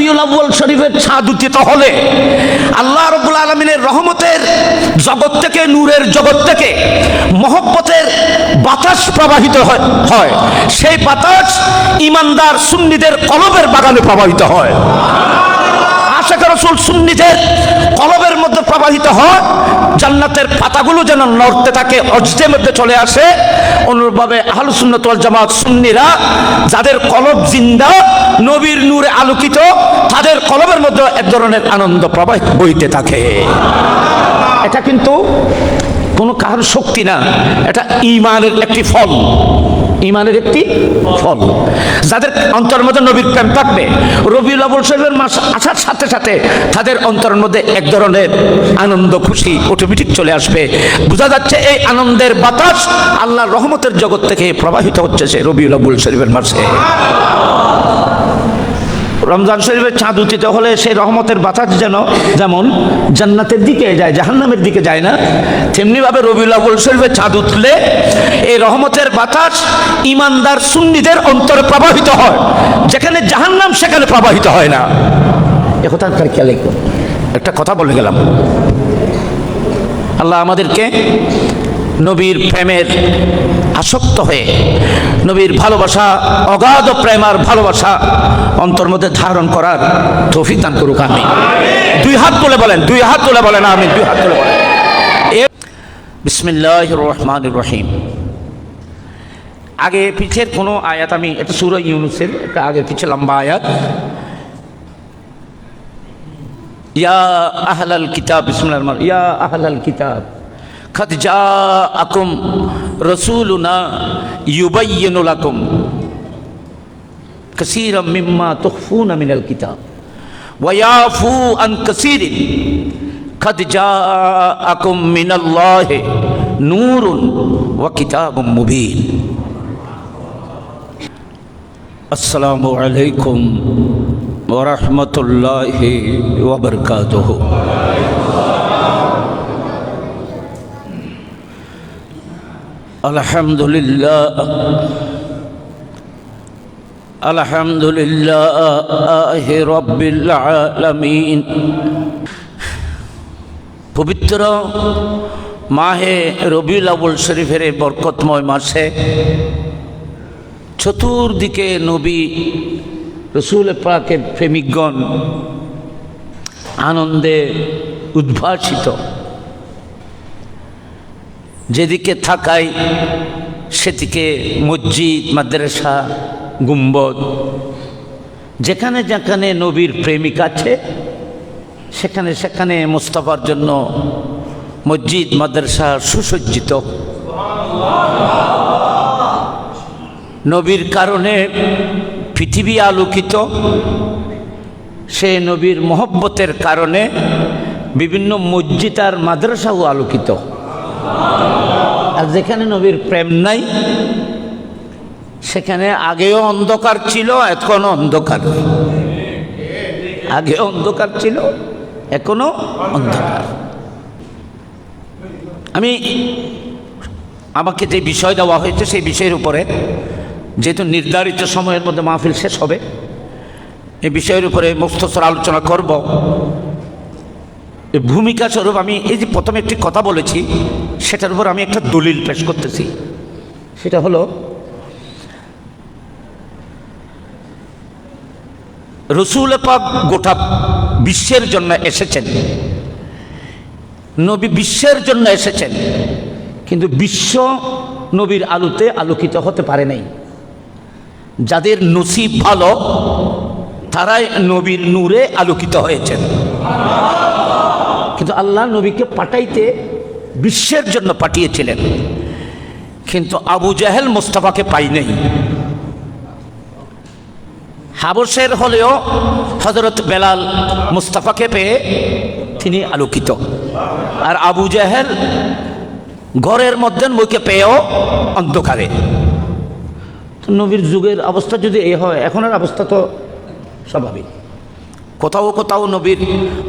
রবিউল আউয়াল শরীফের চাঁদ উদিত হলে আল্লাহ রাব্বুল আলামিনের রহমতের জগৎ থেকে, নূরের জগৎ থেকে মহব্বতের বাতাস প্রবাহিত হয়। সেই বাতাস ইমানদার সুন্নিদের কলবের বাগানে প্রবাহিত হয়। আশিক রাসূল সুন্নিদের কলবের মধ্যে প্রবাহিত হয়। জান্নাতের পাতাগুলো যেন নড়তে থাকে, অজদের মধ্যে চলে আসে। অনুরূপভাবে আহলুস সুন্নাত ওয়াল জামাত সুন্নিরা যাদের কলব জিন্দা, নবীর নূরে আলোকিত, তাদের কলবের মধ্যে এক ধরনের আনন্দ প্রবাহ বইতে থাকে। এটা কিন্তু কোনো কারোর শক্তি না, এটা ঈমানের একটি ফল। ঈমানের একটি ফল। যাদের অন্তরের মধ্যে নবীর প্রেম থাকবে, রবিউল আউয়াল শরীফের মাস আসার সাথে সাথে তাদের অন্তরের মধ্যে এক ধরনের আনন্দ, খুশি অটোমেটিক চলে আসবে। বোঝা যাচ্ছে এই আনন্দের বাতাস আল্লাহর রহমতের জগৎ থেকে প্রবাহিত হচ্ছে সে রবিউল আউয়াল শরীফের মাসে। রমজান শরীফের চাঁদ উদিত হলে সেই রহমতের বাতাস যেমন জান্নাতের দিকে যায়, জাহান্নামের দিকে যায় না, তেমনিভাবে রবিউল আউয়াল শরীফের চাঁদ উঠলে এই রহমতের বাতাস ইমানদার সুন্নিদের অন্তরে প্রবাহিত হয়। যেখানে জাহান্নাম সেখানে প্রবাহিত হয় না। এ কথা খেয়াল রাখবেন। একটা কথা বলে গেলাম, আল্লাহ আমাদেরকে নবীর প্রেমের আসক্ত হয়ে, নবীর ভালোবাসা, অগাধ প্রেম আর ভালোবাসা অন্তর মধ্যে ধারণ করার তৌফিক দান করুক। আমিন। দুই হাত তুলে বলেন, দুই হাত তুলে বলেন আমিন, দুই হাত তুলে বলেন। বিসমিল্লাহির রহমানির রহিম। আগে পিছের কোনো আয়াত, আমি এটা সূরা ইউনূসের একটা আগে পিছে লম্বা আয়াত। ইয়া আহলাল কিতাব, বিসমিল্লাহির রহমানির রহিম, ইয়া আহলাল কিতাব قد جاءكم رسولنا يبين لكم كثيرا مما تخفون من الكتاب ويعفو عن كثير قد جاءكم من الله نور وكتاب مبين السلام عليكم ورحمة الله وبركاته. আলহামদুলিল্লাহ, আলহামদুলিল্লাহি রাব্বিল আলামিন। পবিত্র মাহে রবিউল আউয়াল শরীফের বরকতময় মাসে চতুর্দিকে নবী রাসূল পাকের প্রেমিকগণ আনন্দে উদ্ভাসিত। যেদিকে থাকাই সেদিকে মসজিদ, মাদ্রাসা, গুম্বদ, যেখানে যেখানে নবীর প্রেমিক আছে সেখানে সেখানে মুস্তাফার জন্য মসজিদ, মাদ্রাসা সুসজ্জিত। নবীর কারণে পৃথিবী আলোকিত। সে নবীর মহব্বতের কারণে বিভিন্ন মসজিদ আর মাদ্রাসাও আলোকিত। আর যেখানে নবীর প্রেম নাই সেখানে আগেও অন্ধকার ছিল, এখনো অন্ধকার। আগেও অন্ধকার ছিল, এখনো অন্ধকার। আমাকে যে বিষয় দেওয়া হয়েছে সেই বিষয়ের উপরে, যেহেতু নির্ধারিত সময়ের মধ্যে মাহফিল শেষ হবে, এই বিষয়ের উপরে মুখতসর আলোচনা করব। এই ভূমিকা স্বরূপ আমি এই যে প্রথমে একটি কথা বলেছি সেটার উপর আমি একটা দলিল পেশ করতেছি। সেটা হলো, রাসূল পাক গোটা বিশ্বের জন্য এসেছেন, নবী বিশ্বের জন্য এসেছেন, কিন্তু বিশ্ব নবীর আলোতে আলোকিত হতে পারে নাই। যাদের নসিব ভালো তারাই নবীর নূরে আলোকিত হয়েছেন। কিন্তু আল্লাহ নবীকে পাঠাইতে বিশ্বের জন্য পাঠিয়েছিলেন, কিন্তু আবু জাহেল মুস্তাফাকে পাই নাই। হাবশের হলেও হযরত বেলাল মুস্তাফাকে পেয়ে তিনি আলোকিত, আর আবু জাহেল ঘরের মধ্যে মুখে পেয়েও অন্ধকারে। নবীর যুগের অবস্থা যদি এই হয়, এখনের অবস্থা তো স্বাভাবিক। কোথাও কোথাও নবীর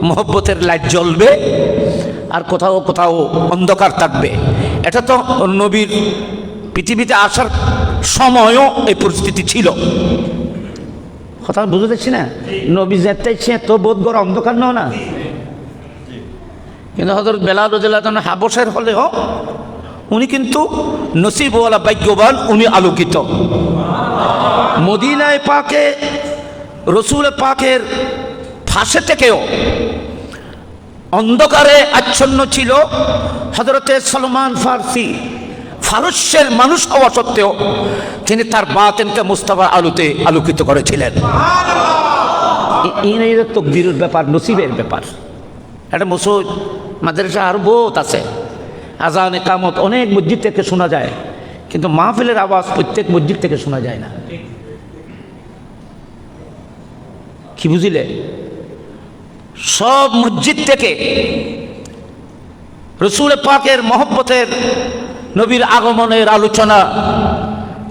মহব্বতের লাইট জ্বলবে, আর কোথাও কোথাও অন্ধকার থাকবে। এটা তো নবীর পৃথিবীতে আসার সময়ও এই পরিস্থিতি ছিল। কথা বুঝতে পারছি না? নবী যেতে তো বোধ করে অন্ধকার নাও না, কিন্তু হযরত বেলাল রাদিয়াল্লাহু তাআলা হাবশের হলেও উনি কিন্তু নসিবওয়ালা ভাগ্যবান, উনি আলোকিত। মদিনায় পাকে রসুল পাকের ফাঁসে থেকেও অন্ধকারে আচ্ছন্ন ছিল হযরতে সলমান ফারসি। ফারস্যের মানুষ হওয়া সত্ত্বেও তিনি তার বাতেনকে মুস্তাফার আলোতে আলোকিত করেছিলেন। এই তকদিরের ব্যাপার, নসিবের ব্যাপার। একটা মসজিদ মাদ্রাসা আর বহুত আছে, আজান ইকামত অনেক মসজিদ থেকে শোনা যায়, কিন্তু মাহফিলের আওয়াজ প্রত্যেক মসজিদ থেকে শোনা যায় না। কি বুঝিলে? সব মসজিদ থেকে রসুল পাকের মহব্বতের, নবীর আগমনের আলোচনা,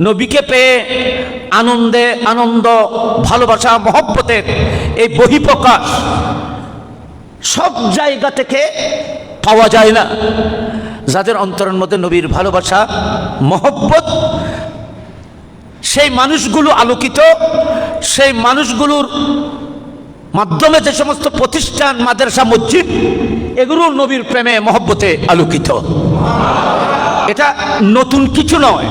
নবীকে পেয়ে আনন্দে আনন্দ, ভালোবাসা, মহব্বতের এই বহিঃপ্রকাশ সব জায়গা থেকে পাওয়া যায় না। যাদের অন্তরের মধ্যে নবীর ভালোবাসা, মহব্বত, সেই মানুষগুলো আলোকিত। সেই মানুষগুলোর মাধ্যমে যে সমস্ত প্রতিষ্ঠান, মাদ্রাসা, মসজিদ, এগুলো নবীর প্রেমে, মহব্বতে আলোকিত। এটা নতুন কিছু নয়,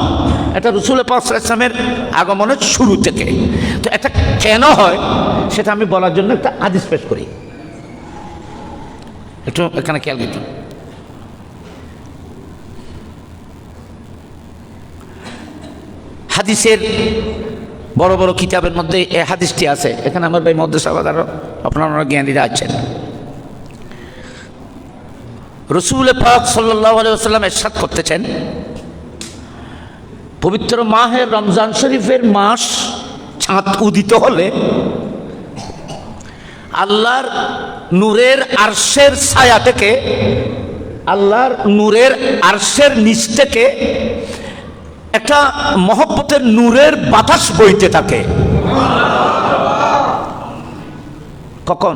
এটা রাসূল পাক সাল্লাল্লাহু আলাইহি ওয়াসাল্লামের আগমনের শুরু থেকে। তো এটা কেন হয় সেটা আমি বলার জন্য একটা হাদিস পেশ করি, একটু এখানে খেয়াল করুন। হাদিসের বড় বড় কিতাবের মধ্যে এই হাদিসটি আছে। এখানে আমার ভাই মধ্যে সাহাবাদারও আপনারা জ্ঞানীরা আছেন। রাসূল পাক সাল্লাল্লাহু আলাইহি ওয়াসাল্লাম ইরশাদ করতেছেন, পবিত্র মাহে রমজান শরীফের মাস চাঁদ উদিত হলে আল্লাহর নূরের আরশের ছায়া থেকে, আল্লাহর নূরের আরশের নিচ থেকে একটা মহব্বতের নূরের বাতাস বইতে থাকে। কখন?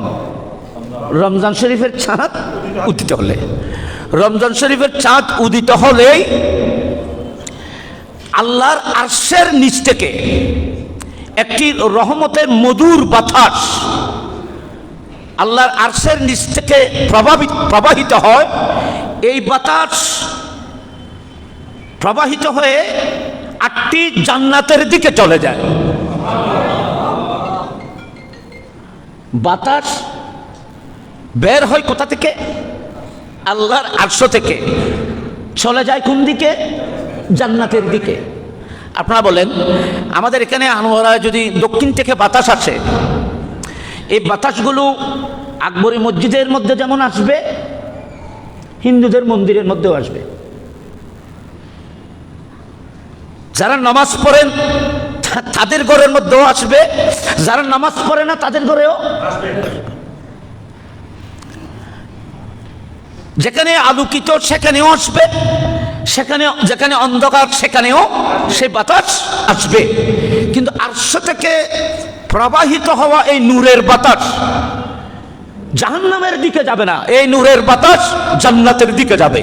রমজান শরীফের চাঁদ উদিত হলে। রমজান শরীফের চাঁদ উদিত হলেই আল্লাহর আরশের নিচ থেকে একটি রহমতের মধুর বাতাস আল্লাহর আরশের নিচ থেকে প্রবাহিত হয়। এই বাতাস প্রবাহিত হয়ে 8টি জান্নাতের দিকে চলে যায়। বাতাস বের হয় কোথা থেকে? আল্লাহর আরশ থেকে, চলে যায় কোন দিকে? জান্নাতের দিকে। আপনারা বলেন, আমাদের এখানে আনোয়ারা যদি দক্ষিণ থেকে বাতাস আসে, এই বাতাসগুলো আকবরী মসজিদের মধ্যে যেমন আসবে, হিন্দুদের মন্দিরের মধ্যেও আসবে। যারা নামাজ পড়েন তাদের ঘরের মধ্যেও আসবে, যারা নামাজ পড়ে না তাদের ঘরেও আসবে। যেখানে আলোকিত সেখানেও আসবে, যেখানে অন্ধকার সেখানেও সেই বাতাস আসবে। কিন্তু আরশ থেকে প্রবাহিত হওয়া এই নূরের বাতাস জাহান্নামের দিকে যাবে না, এই নূরের বাতাস জান্নাতের দিকে যাবে।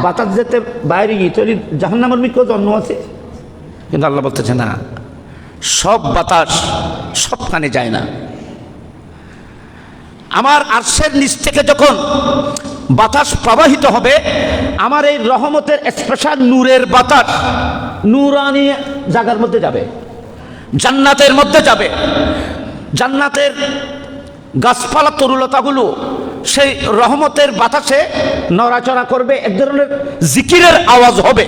বাতাস যেতে বাইরে গিয়ে তৈরি জাহান্নামের মধ্যে জন্ম আছে, কিন্তু আল্লাহ বলতেছে না, সব বাতাস সবখানে যায় না। আমার আরশের নিচ থেকে যখন বাতাস প্রবাহিত হবে, আমার এই রহমতের স্পেশাল নূরের বাতাস নূরানি জায়গার মধ্যে যাবে, জান্নাতের মধ্যে যাবে। জান্নাতের গাছপালা তরুলতাগুলো সেই রহমতের বাতাসে নড়াচড়া করবে, এক ধরনের জিকিরের আওয়াজ হবে।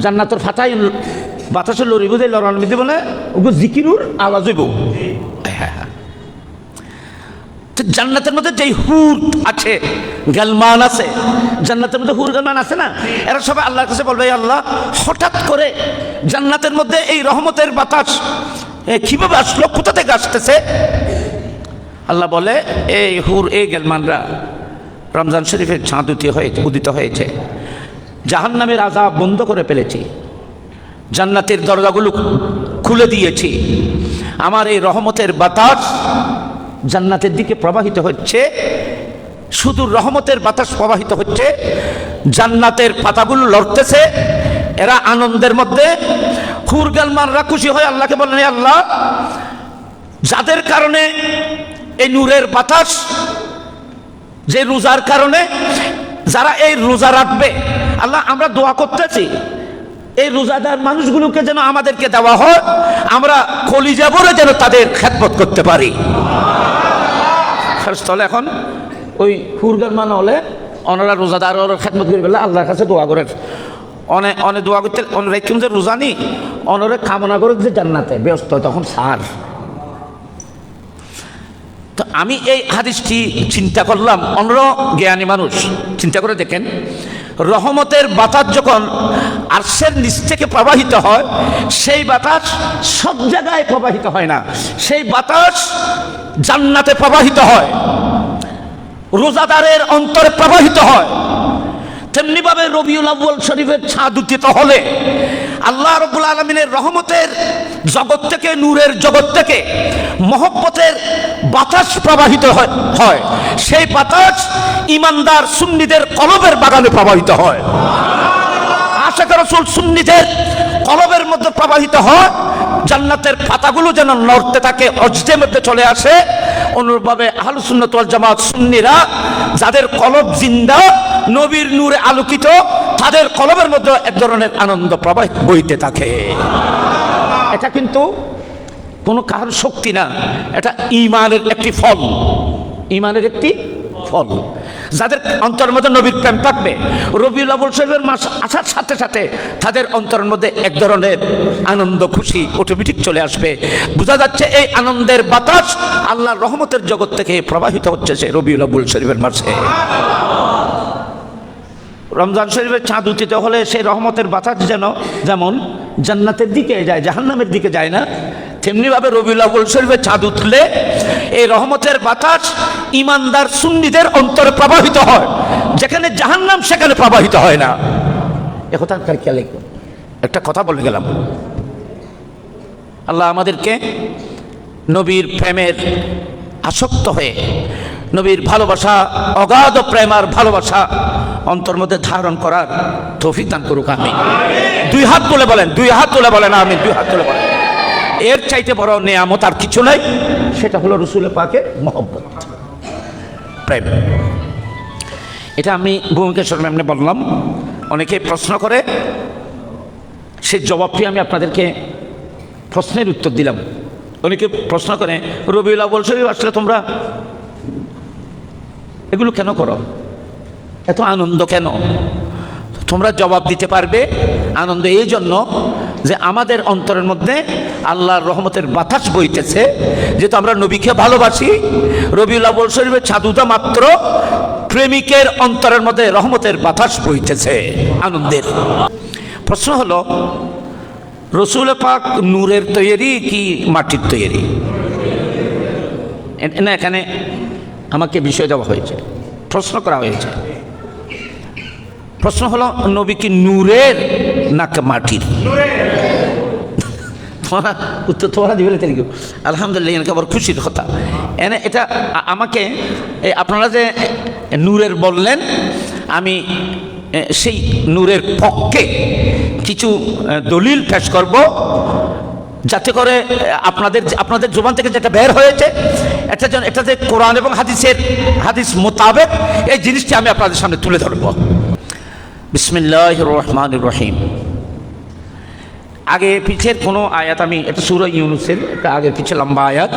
জান্নাতের ফাটাই বাতাসে লড়িব, লড়ানো মিদি বলে ওগুলো জিকিরুর আওয়াজ হইব। হ্যাঁ হ্যাঁ, জান্নাতের মধ্যে যেই হুর আছে, গালমান আছে, জান্নাতের মধ্যে হুর গালমান আছে না, এরা সবাই আল্লাহর কাছে বলবে, আল্লাহ হঠাৎ করে জান্নাতের মধ্যে এই রহমতের বাতাস কিভাবে আসলো, কোথা থেকে আসতেছে? আল্লাহ বলে, এই হুর, এই গালমানরা রমজান শরীফের চাঁদ উদিত হয়েছে, জাহান্নামের আযাব বন্ধ করে ফেলেছি, জান্নাতের দরজাগুলো খুলে দিয়েছি, আমার এই রহমতের বাতাস জান্নাতের দিকে প্রবাহিত হচ্ছে। শুধু রহমতের বাতাস প্রবাহিত হচ্ছে, জান্নাতের পাতাগুলো লড়তেছে, এরা আনন্দের মধ্যে হুরগালমানরা খুশি হয়ে আল্লাহকে বললেন, আল্লাহ, যাদের কারণে এই নূরের বাতাস, যে রোজার কারণে যারা এই রোজা রাখবে, আল্লাহ আমরা দোয়া করতেছি এই রোজাদার মানুষগুলোকে যেন আমাদেরকে দেওয়া হয়, আমরা কলিজা ভরে যেন তাদের খেদমত করতে পারি। তাহলে এখন ওই হুরগালমান হলে ওনারা রোজাদার খেদমত করে ফেলে আল্লাহর কাছে দোয়া করে, অনেক দোয়া করতে অনেক যে রোজা নি অনরে কামনা করে যে জান্নাতে ব্যস্ত হয়, তখন সার। তো আমি এই হাদিসটি চিন্তা করলাম, অন্য জ্ঞানী মানুষ চিন্তা করে দেখেন, রহমতের বাতাস যখন আরশের নিচ থেকে প্রবাহিত হয়, সেই বাতাস সব জায়গায় প্রবাহিত হয় না, সেই বাতাস জান্নাতে প্রবাহিত হয়, রোজাদারের অন্তরে প্রবাহিত হয়। তেমনিভাবে রবিউল আউয়াল শরীফের ছাদ উত্থিত হলে আল্লাহ রাব্বুল আলামিনের রহমতের জগৎ থেকে, নূরের জগৎ থেকে মহব্বতের বাতাস প্রবাহিত হয়, সেই বাতাস ইমানদার সুন্নিদের কলবের বাগানে প্রবাহিত হয়, আশিক রাসূল সুন্নিদের কলবের মধ্যে প্রবাহিত হয়, জান্নাতের পাতাগুলো যেন নড়তে থাকে, অজদের মধ্যে চলে আসে। অনুরূপভাবে আহলুস সুন্নাত ওয়াল জামাত সুন্নিরা যাদের কলব জিন্দা, নবীর নূরে আলোকিত, তাদের কলবের মধ্যে এক ধরনের আনন্দ প্রবাহ বইতে থাকে। এটা কিন্তু কোনো কারোর শক্তি না, এটা ঈমানের একটি ফল, ঈমানের একটি ফল। যাদের অন্তরের মধ্যে নবীর প্রেম থাকবে, রবিউল আউয়াল শরীফের মাস আসার সাথে সাথে তাদের অন্তরের মধ্যে এক ধরনের আনন্দ, খুশি অটোমেটিক চলে আসবে। বোঝা যাচ্ছে এই আনন্দের বাতাস আল্লাহর রহমতের জগৎ থেকে প্রবাহিত হচ্ছে সে রবিউল আউয়াল শরীফের মাসে। রমজান শরীফের চাঁদ উঠিতে হলে সেই রহমতের বাতাস যেমন জান্নাতের দিকে যায়, জাহান্নামের দিকে যায় না, তেমনিভাবে রবিউল আউয়াল শরীফের চাঁদ উঠলে এই রহমতের বাতাস ইমানদার সুন্নিদের অন্তরে প্রবাহিত হয়, যেখানে জাহান্নাম সেখানে প্রবাহিত হয় না। একথা খেয়াল রাখবেন। একটা কথা বলে গেলাম, আল্লাহ আমাদেরকে নবীর প্রেমের আসক্ত হয়ে, নবীর ভালোবাসা, অগাধ প্রেম আর ভালোবাসা অন্তর মধ্যে ধারণ করার তৌফিক দান করুক। আমি দুই হাত তুলে বলেন, দুই হাত তুলে বলেন, আমি দুই হাত তুলে বলেন। এর চাইতে বড় নেয়ামত আর কিছু নাই, সেটা হলো রাসূল পাকের মহব্বত, প্রেম। এটা আমি ভূমিকা সামনে বললাম, অনেকে প্রশ্ন করে, সেই জবাবটি আমি আপনাদেরকে প্রশ্নের উত্তর দিলাম। অনেকে প্রশ্ন করে, রবিউল আউয়াল শরীফ আসলে তোমরা এগুলো কেন করো, এত আনন্দ কেন? তোমরা জবাব দিতে পারবে, আনন্দ এই জন্য যে আমাদের অন্তরের মধ্যে আল্লাহর রহমতের বাতাস বইতেছে, যেহেতু আমরা নবীকে ভালোবাসি। রবিউল আউয়াল শরীফের ছাদুটা মাত্র প্রেমিকের অন্তরের মধ্যে রহমতের বাতাস বইতেছে, আনন্দের। প্রশ্ন হলো, রাসূল পাক নূরের তৈরি কি মাটির তৈরি? না, এখানে আমাকে বিষয় দেওয়া হয়েছে, প্রশ্ন করা হয়েছে। প্রশ্ন হলো, নবী কি নূরের না মাটির? তোমরা উত্তর তোমরা দিবে, আলহামদুলিল্লাহ, এনাকে আবার খুশির কথা। এনে এটা আমাকে আপনারা যে নূরের বললেন, আমি সেই নূরের পক্ষে কিছু দলিল পেশ করব, যাতে করে আপনাদের জবান থেকে যেটা বের হয়েছে এটাতে কোরআন এবং হাদিস মোতাবেক এই জিনিসটি আমি আপনাদের সামনে তুলে ধরব। বিসমিল্লাহির রহমানির রহিম। আগে পিছের কোনো আয়াত, আমি এটা সূরা ইউনূসের একটা আগে পিছে লম্বা আয়াত।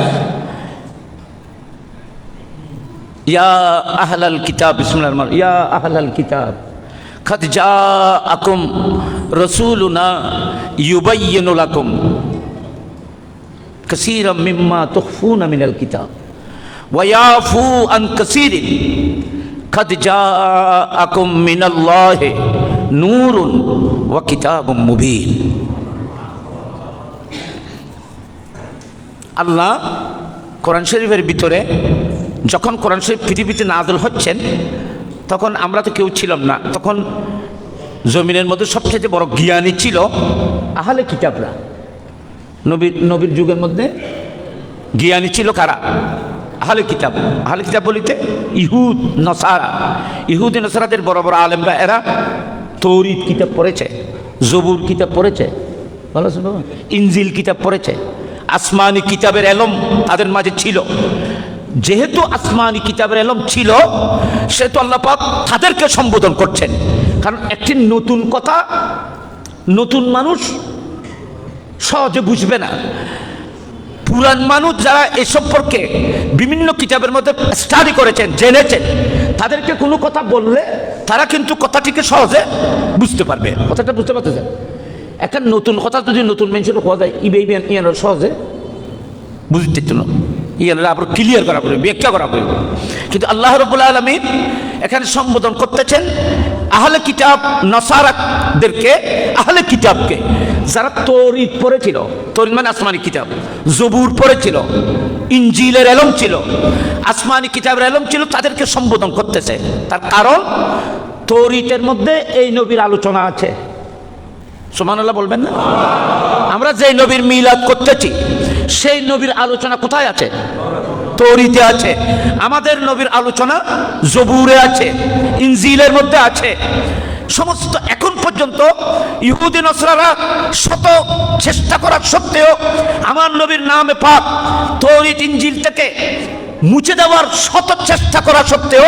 ইয়া আহলাল কিতাব, বিসমিল্লাহির রহমানির রহিম, ইয়া আহলাল কিতাব قد جاءكم رسولنا يبين لكم كثيرا مما تخفون من الكتاب ويعفو عن كثير قد جاءكم من الله نور وكتاب مبين। আল্লাহ কোরআন শরীফের ভিতরে, যখন কোরআন শরীফ পৃথিবীতে নাযিল হচ্ছেন, তখন আমরা তো কেউ ছিলাম না, তখন জমিনের মধ্যে সবচেয়ে বড় জ্ঞানী ছিল আহলে কিতাবরা। নবীর যুগের মধ্যে জ্ঞানী ছিল কারা? আহলে কিতাব। আহলে কিতাব বলিতে ইহুদ নসারা, ইহুদি নসারাদের বড় বড় আলেমরা, এরা তৌরিত কিতাব পড়েছে, জবুর কিতাব পড়েছে, ভালো আছে বাবা? ইনজিল কিতাব পড়েছে। আসমানি কিতাবের এলম তাদের মাঝে ছিল। যেহেতু আসমানি কিতাবের এলম ছিল, সেহেতু আল্লাহ পাক তাদেরকে সম্বোধন করছেন। কারণ একটি নতুন কথা নতুন মানুষ সহজে বুঝবে না। পুরান মানুষ যারা এ সম্পর্কে বিভিন্ন কিতাবের মধ্যে স্টাডি করেছেন, জেনেছেন, তাদেরকে কোনো কথা বললে তারা কিন্তু কথাটিকে সহজে বুঝতে পারবে। কথাটা বুঝতে পারতেছেন? একটা নতুন কথা যদি নতুন মানুষের হওয়া যায়, ইয়ানোর সহজে বুঝতে না, ইয়ানোর আবার ক্লিয়ার করা পড়বে, ব্যাখ্যা করা পড়বে। কিন্তু আল্লাহ রাব্বুল আলামিন এখানে সম্বোধন করতেছেন আহলে কিতাব নাসারাদেরকে, আহলে কিতাবকে, যারা তৌরাত পড়েছিল। তৌরাত মানে আসমানি কিতাব। জবুর পড়েছিল, ইনজিলের এলম ছিল, আসমানি কিতাবের এলম ছিল, তাদেরকে সম্বোধন করতেছে। তার কারণ তৌরাতের মধ্যে এই নবীর আলোচনা আছে। সুবহানাল্লাহ বলবেন না? আমরা যে নবীর মিলাদ করতেছি সেই নবীর আলোচনা কোথায় আছে? তৌরাতে আছে। আমাদের নবীর আলোচনা জবুরে আছে, ইনজিলের মধ্যে আছে। সমস্ত এখন পর্যন্ত ইহুদি নসরারা শত চেষ্টা করার সত্ত্বেও আমার নবীর নামে পাক তৌরাত ইনজিল থেকে মুছে দেওয়ার শত চেষ্টা করা সত্ত্বেও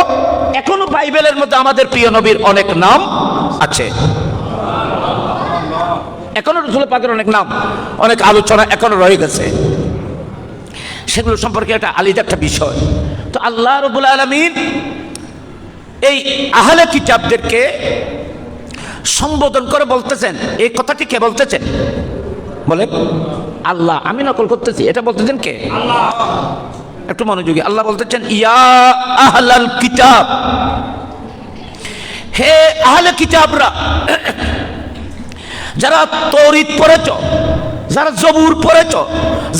এখনো বাইবেলের মধ্যে আমাদের প্রিয় নবীর অনেক নাম আছে। এখনো রাসূল পাকের অনেক নাম, অনেক আলোচনা এখনো রয়ে গেছে। সেগুলো সম্পর্কে একটা আলাদা একটা বিষয়। তো আল্লাহ রাব্বুল আলামিন এই আহলে কিতাবদেরকে সম্বোধন করে বলতেছেন, এই কথাটি কে বলতেছেন বলেন? আল্লাহ। আমি নকল করতেছি, এটা বলতেছেন কে? আল্লাহ। একটু মনোযোগী। আল্লাহ বলতেছেন ইয়া আহলাল কিতাব, হে আহলে কিতাবরা, যারা তৌরাত পড়েছ, যারা জবুর পড়েছ,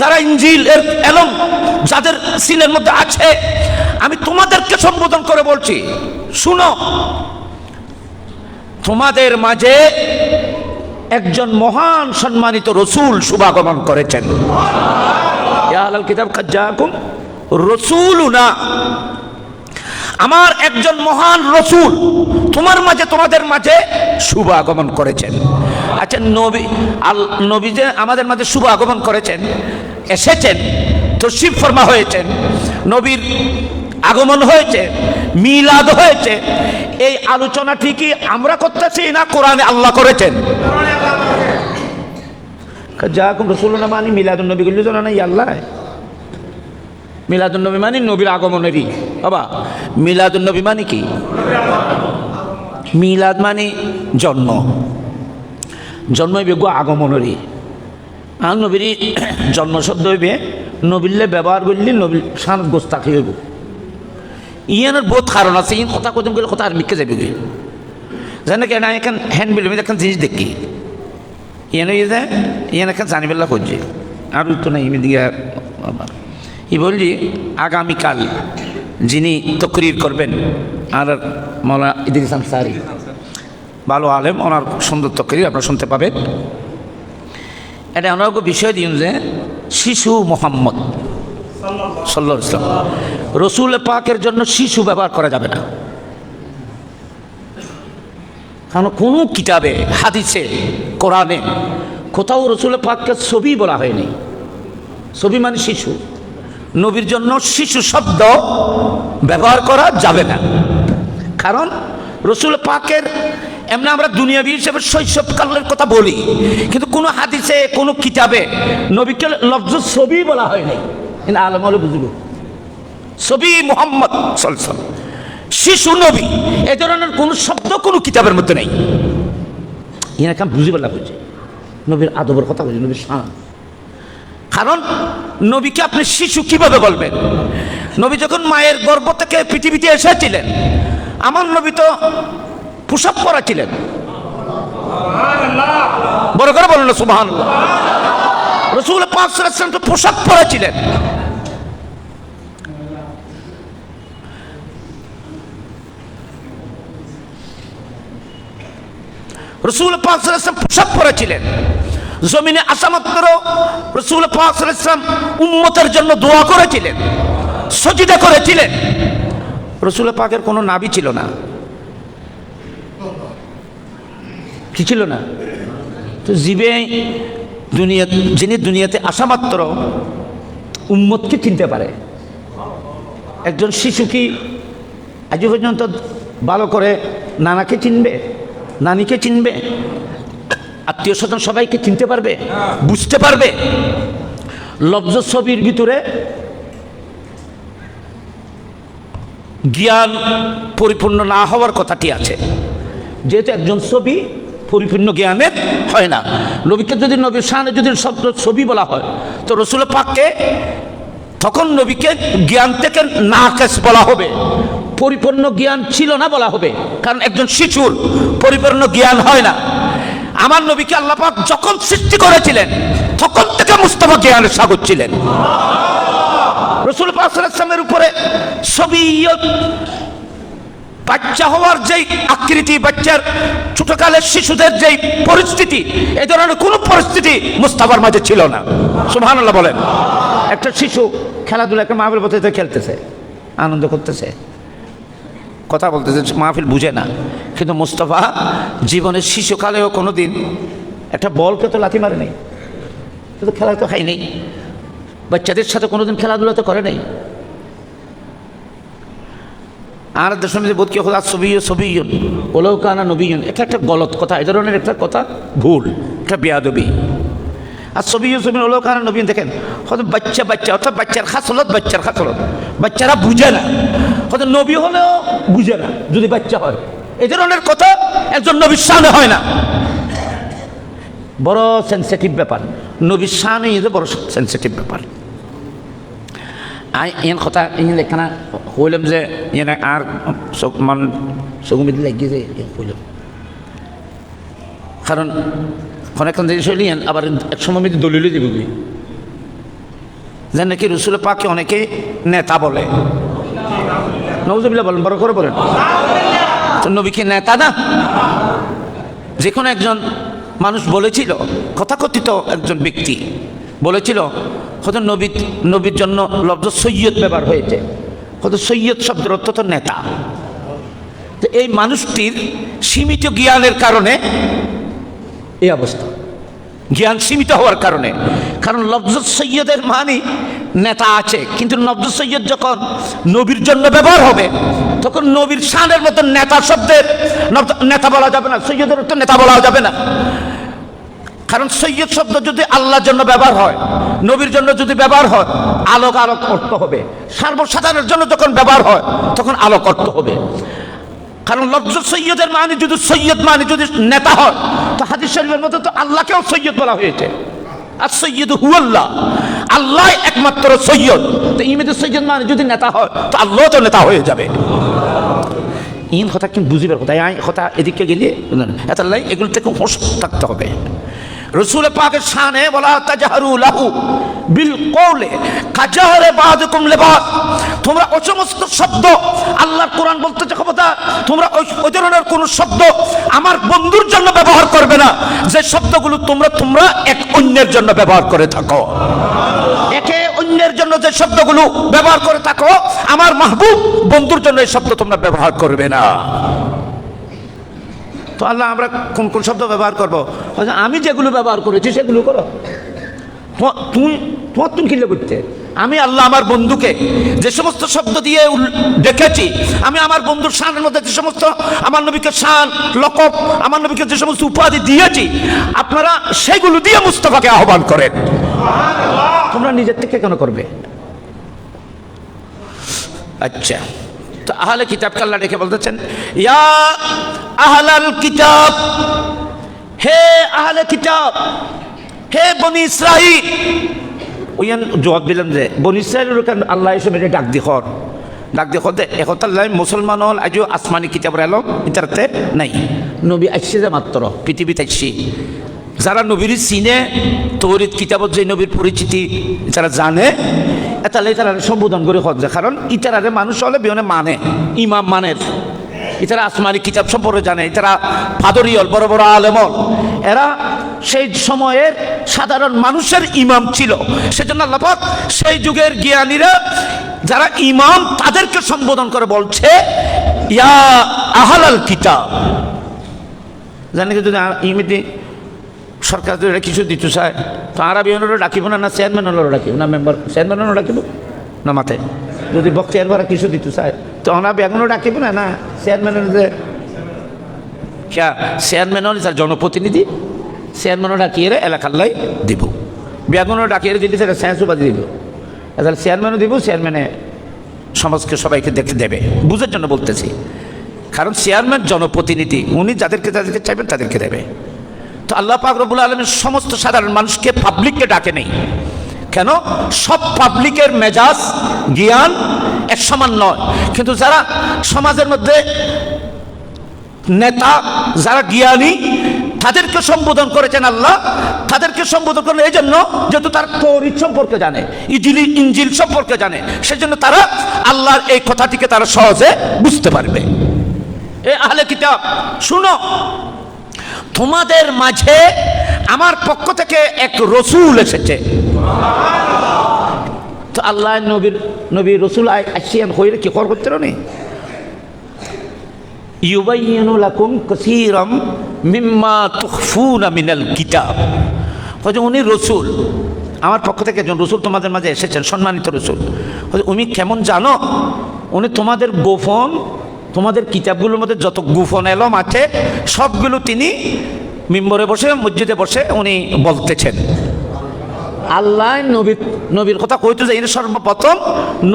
যারা ইনজিল এর এলম যাদের সিনের মধ্যে আছে, আমি তোমাদেরকে সম্বোধন করে বলছি, শুনো, তোমাদের মাঝে একজন মহান সম্মানিত রসুল শুভাগমন করেছেন। ইয়া আহলাল কিতাব কাদ জাআকুম রাসূলুনা, আমার একজন মহান রসুল তোমাদের মাঝে শুভ আগমন করেছেন। আচ্ছা, নবী যে আমাদের মাঝে শুভ আগমন করেছেন, এসেছেন, তশরিফ ফরমা হয়েছেন, নবীর আগমন হয়েছে, মিলাদ হয়েছে, এই আলোচনাটি কি আমরা করতেছি না কোরআনে আল্লাহ করেছেন? জাকুম রাসূলুনা মানে মিলাদুন নবী গুলো জানা নাই আল্লাহ। মিলাদুন নবী মানে নবীর আগমনেরই। বাবা, মিলাদুন নবী মানে কি? মিলাদ মানে জন্ম, জন্ম হইবে গো আগমনেরই। আর নবীর জন্ম শব্দ হইবে নবীলে ব্যবহার করলে নবীর সানত গোস্তাখি হইব। ইয়ানোর বহুত কারণ আছে, ইন কথা কদিন গেলে কথা আর মিকে যাবে গে জানে কেন? এখন হ্যান্ড বিল এখন জিনিস দেখি ইয়ান হয়ে যায়, ইয়ান এখন জানি বেলা করছে আর তো নাই দিকে। ই বললি আগামীকাল যিনি তকরির করবেন আর মৌলানা ইদ্রিস আনসারী, ভালো আলেম, ওনার সুন্দর তকরির আপনারা শুনতে পাবেন। এটা ওনার বিষয় দিন যে শিশু মোহাম্মদ সাল্লাল্লাহু আলাইহি ওয়াসাল্লাম, রসুল পাকের জন্য শিশু ব্যবহার করা যাবে না। কারণ কোনো কিতাবে, হাদিসে, কোরআনে কোথাও রসুল পাককে ছবি বলা হয়নি। ছবি মানে শিশু। নবীর জন্য শিশু শব্দ ব্যবহার করা যাবে না। কারণ রসুল পাকের এমনি আমরা দুনিয়াবি হিসেবে শৈশবকালের কথা বলি, কিন্তু কোনো হাদিসে, কোনো কিতাবে নবীকে লফজ ছবি বলা হয়নি। আলম হলে বুঝল ছবি মুহাম্মদ সাল্লাল্লাহু আলাইহি ওয়াসাল্লাম, শিশু নবী, এ ধরনের কোনো শব্দ কোনো কিতাবের মধ্যে নেই। এখানে কেমন বুঝি বলা হয়েছে নবীর আদবের কথা বলছে, নবীর শান। কারণ নবীকে আপনি শিশু কিভাবে বলবেন? নবী যখন মায়ের গর্ভ থেকে পৃথিবীতে এসেছিলেন, আমার নবী তো পোশাক পরা ছিলেন। বড় করে বলুন না সুবহানাল্লাহ। রাসূল পাক সাল্লাল্লাহু আলাইহি ওয়াসাল্লাম তো পোশাক পরা ছিলেন। রাসূল পাক সাল্লাল্লাহু আলাইহি ওয়াসাল্লাম পোশাক পরা ছিলেন। জমিনে আসা মাত্র রাসূল পাক সাল্লাল্লাহু আলাইহি ওয়াসাল্লাম উম্মতের জন্য দোয়া করেছিলেন, সজদা করেছিলেন। রাসূল পাকের কোনো নাভি ছিল না। কি ছিল না? তো যিনি দুনিয়াতে আসা মাত্র উম্মতকে চিনতে পারে। একজন শিশু কি আজ পর্যন্ত ভালো করে নানাকে চিনবে, নানিকে চিনবে, আত্মীয় স্বজন সবাইকে চিনতে পারবে, বুঝতে পারবে? লফজ ছবির ভিতরে জ্ঞান পরিপূর্ণ না হওয়ার কথাটি আছে, যেহেতু একজন ছবি পরিপূর্ণ জ্ঞানের হয় না। নবীকে যদি নবীর শানে যদি ছবি বলা হয়, তো রসুল পাককে তখন নবীকে জ্ঞান থেকে নাকেস বলা হবে, পরিপূর্ণ জ্ঞান ছিল না বলা হবে, কারণ একজন শিশুর পরিপূর্ণ জ্ঞান হয় না। আমার নবীকে আল্লাহ পাক যখন সৃষ্টি করেছিলেন তখন থেকে মুস্তাফা জ্ঞানের সাগর ছিলেন। রসুল পাক সাল্লাল্লাহু আলাইহি ওয়াসাল্লামের উপরে সবিয়ত বাচ্চা হওয়ার যেই আকৃতি, বাচ্চার ছোটকালের শিশুদের যেই পরিস্থিতি, এই ধরনের কোনো পরিস্থিতি মুস্তাফার মাঝে ছিল না। সুবহানাল্লাহ বলেন। একটা শিশু খেলাধুলা, একটা মাহফিল পথে খেলতেছে, আনন্দ করতেছে, কথা বলতেছে, মাহফিল বুঝে না, কিন্তু মুস্তাফা জীবনের শিশুকালেও কোনো দিন একটা বলকে তো লাথি মারে নেই, কিন্তু খেলা তো খাই নেই, বাচ্চাদের সাথে কোনোদিন খেলাধুলা তো করে নেই। আর দেশের মধ্যে বোধ কি খোদা ছবিউন ওলাও কানা নবীন, এটা একটা গলত কথা, এই ধরনের একটা কথা ভুল, একটা বেয়াদবি। আর ছবিউন ওলাও কানা নবীন দেখেন, হয়তো বাচ্চা অর্থাৎ বাচ্চার খাসলত, বাচ্চারা বুঝে না, হয়তো নবী হলেও বুঝে না যদি বাচ্চা হয়, এই ধরনের কথা একজন নবীর শানে হয় না। বড় সেন্সিটিভ ব্যাপার, নবীর শানে বড় সেন্সিটিভ ব্যাপার। ইন কথা ইন লেখানা হইলাম যে ইয়ে আর মান চকুমিদি লাগি যে হইলাম, কারণ অনেকক্ষণ জিনিস হইলি আবার এক সময় মেয়েদের দলিলে দিব যে নাকি রসুল পাককে অনেকে নেতা বলে। নওয়াজুবিল্লাহ বলেন, বড় করে বলেন। তো নবী কি নেতা না? যে কোনো একজন মানুষ বলেছিল, কথাকথিত একজন ব্যক্তি বলেছিল, হয়তো নবীর জন্য লফজ সৈয়দ ব্যবহার হয়েছে, হয়তো সৈয়দ শব্দের অর্থ তো নেতা। তো এই মানুষটির সীমিত জ্ঞানের কারণে এই অবস্থা, জ্ঞান সীমিত হওয়ার কারণে। কারণ লফজ সৈয়দের মানে নেতা আছে, কিন্তু লফজ সৈয়দ যখন নবীর জন্য ব্যবহার হবে তখন নবীর শানের মতো নেতা শব্দের নেতা বলা যাবে না, সৈয়দের অর্থ নেতা বলা যাবে না। কারণ সৈয়দ শব্দ যদি আল্লাহর জন্য ব্যবহার হয়, নবীর জন্য যদি ব্যবহার হয়, আলোক অর্থ হবে। সর্বসাধারণের জন্য যখন ব্যবহার হয় তখন আলোক অর্থ হবে। কারণ লফজ সৈয়দের মানে যদি সৈয়দ মানে যদি নেতা হয়, তো হাদিস শরীফের মধ্যে তো আল্লাহকেও সৈয়দ বলা হয়েছে। আর সৈয়দ হুয়াল্লাহ, আল্লাহ একমাত্র সৈয়দ। তো ইমেদের সৈয়দ মানে যদি নেতা হয়, তো আল্লাহ তো নেতা হয়ে যাবে। ইন কথা কিন্তু বুঝিবার কথা, কথা এদিকে গেলে এত এগুলো থেকে হোশ থাকতে হবে। রসুল পাকের শানে বলা তাজহারু লাহু বিল কওলে কাজাহরে বাযুকুম লিবাস, তোমরা ওই সমস্ত শব্দ, আল্লাহর কোরআন বলতেছে খবরদার তোমরা ওই ধরনের কোন শব্দ আমার বন্ধুর জন্য ব্যবহার করবে না যে শব্দগুলো তোমরা এক অন্যের জন্য ব্যবহার করে থাকো। একে অন্যের জন্য যে শব্দগুলো ব্যবহার করে থাকো, আমার মাহবুব বন্ধুর জন্য এই শব্দ তোমরা ব্যবহার করবে না। তো আল্লাহ আমরা কোন কোন শব্দ ব্যবহার করবো? আমি যেগুলো ব্যবহার করেছি সেগুলো করো। তুমি কিনলে করতে আমি আল্লাহ আমার বন্ধুকে যে সমস্ত শব্দ দিয়ে ডেকেছি, আমি আমার বন্ধুর শানের মধ্যে যে সমস্ত আমার নবীকে শান লকব, আমার নবীকে যে সমস্ত উপাধি দিয়েছি, আপনারা সেগুলো দিয়ে মুস্তাফাকে আহ্বান করেন। তোমরা নিজের থেকে কেন করবে? আচ্ছা, তো আহলে কিতাবকে আল্লাহ ডেকে বলতেছেন, ইয়া আহলাল কিতাব, হে আহলে কিতাব, হে বনি ইসরাইল। ওইয়ান জবাব দিলাম যে বনি ইসরাইলের আল্লাহ এসে ডাক দিখর দে একতাল্লাহ মুসলমান হল আজও আসমানি কিতাব এলো ইতারতে নাই, নবী আসছে যে মাত্র পৃথিবীতে আসছি। যারা নবীর চিনে, তৌরিত কিতাবত যে নবীর পরিচিতি যারা জানে, এতালে তারা সম্বোধন করে হচ্ছে, কারণ ইতারে মানুষ হলে বিহনে মানে ইমাম মানের, ইতারা আসমানি কিতাব সম্পর্কে জানে, ইতারা ফাদরিয়ল বড় বড় আলেমল, এরা সেই সময়ের সাধারণ মানুষের ইমাম ছিল। সেজন্য আল্লাহ পাক সেই যুগের জ্ঞানীরা যারা ইমাম তাদেরকে সম্বোধন করে বলছে ইয়া আহলাল কিতাব। জানি যদি ইমিতি সরকার যদি কিছু দিতে চায় তো আরবি হলেও ডাকিব না, না চেয়ারম্যান হলেও ডাকিব না, মেম্বার চেয়ারম্যান হলেও ডাকিব না, মাথায় যদি বক্তিয়ার ভরা কিছু দিতে চায় তো আরবি এখনও ডাকিব না, না চেয়ারম্যান হলে চেয়ারম্যান হলে তার জনপ্রতিনিধি, চেয়ারম্যানও ডাকিয়ে এলাকার লাই দিব, বেগুনও ডাকিয়ে দিলে সেটা স্যাঁচুবাদি দিব, তাহলে চেয়ারম্যানও দিব, চেয়ারম্যানে সমাজকে সবাইকে দেখতে দেবে, বুঝার জন্য বলতেছি। কারণ চেয়ারম্যান জনপ্রতিনিধি, উনি যাদেরকে যাদেরকে চাইবেন তাদেরকে দেবে। তো আল্লাহ পাক রব্বুল আলামিন সমস্ত সাধারণ মানুষকে, পাবলিককে ডাকে নেই। কেন? সব পাবলিকের মেজাজ জ্ঞান এক সমান নয়, কিন্তু যারা সমাজের মধ্যে নেতা, যারা জ্ঞানী, তাদেরকে সম্বোধন করেছেন আল্লাহ। তাদেরকে সম্বোধন করেন এই জন্য যেহেতু তার তৌরাত সম্পর্কে জানে, ইনজিল সম্পর্কে জানে, সেজন্য তারা আল্লাহর এই কথাটিকে তারা সহজে বুঝতে পারবে। এ আহলে কিতাব শুনো, তোমাদের মাঝে আমার পক্ষ থেকে এক রসুল এসেছে। তো আল্লাহ নবী রসুল আসিয়ান হইলে কি কর করতে নেই, ইউবাইয়িনু লাকুম কাসীরাম মিম্মা তুখফুনা মিনাল কিতাব। উনি রসুল, আমার পক্ষ থেকে একজন রসুল তোমাদের মাঝে এসেছেন, সম্মানিত রসুল। উনি কেমন জানো? উনি তোমাদের গোপন, তোমাদের কিতাবগুলোর মধ্যে যত গোপন এলম আছে সবগুলো তিনি মিম্বরে বসে, মসজিদে বসে উনি বলতেছেন। আল্লাহ নবীর কথা কইতে যে সর্বপ্রথম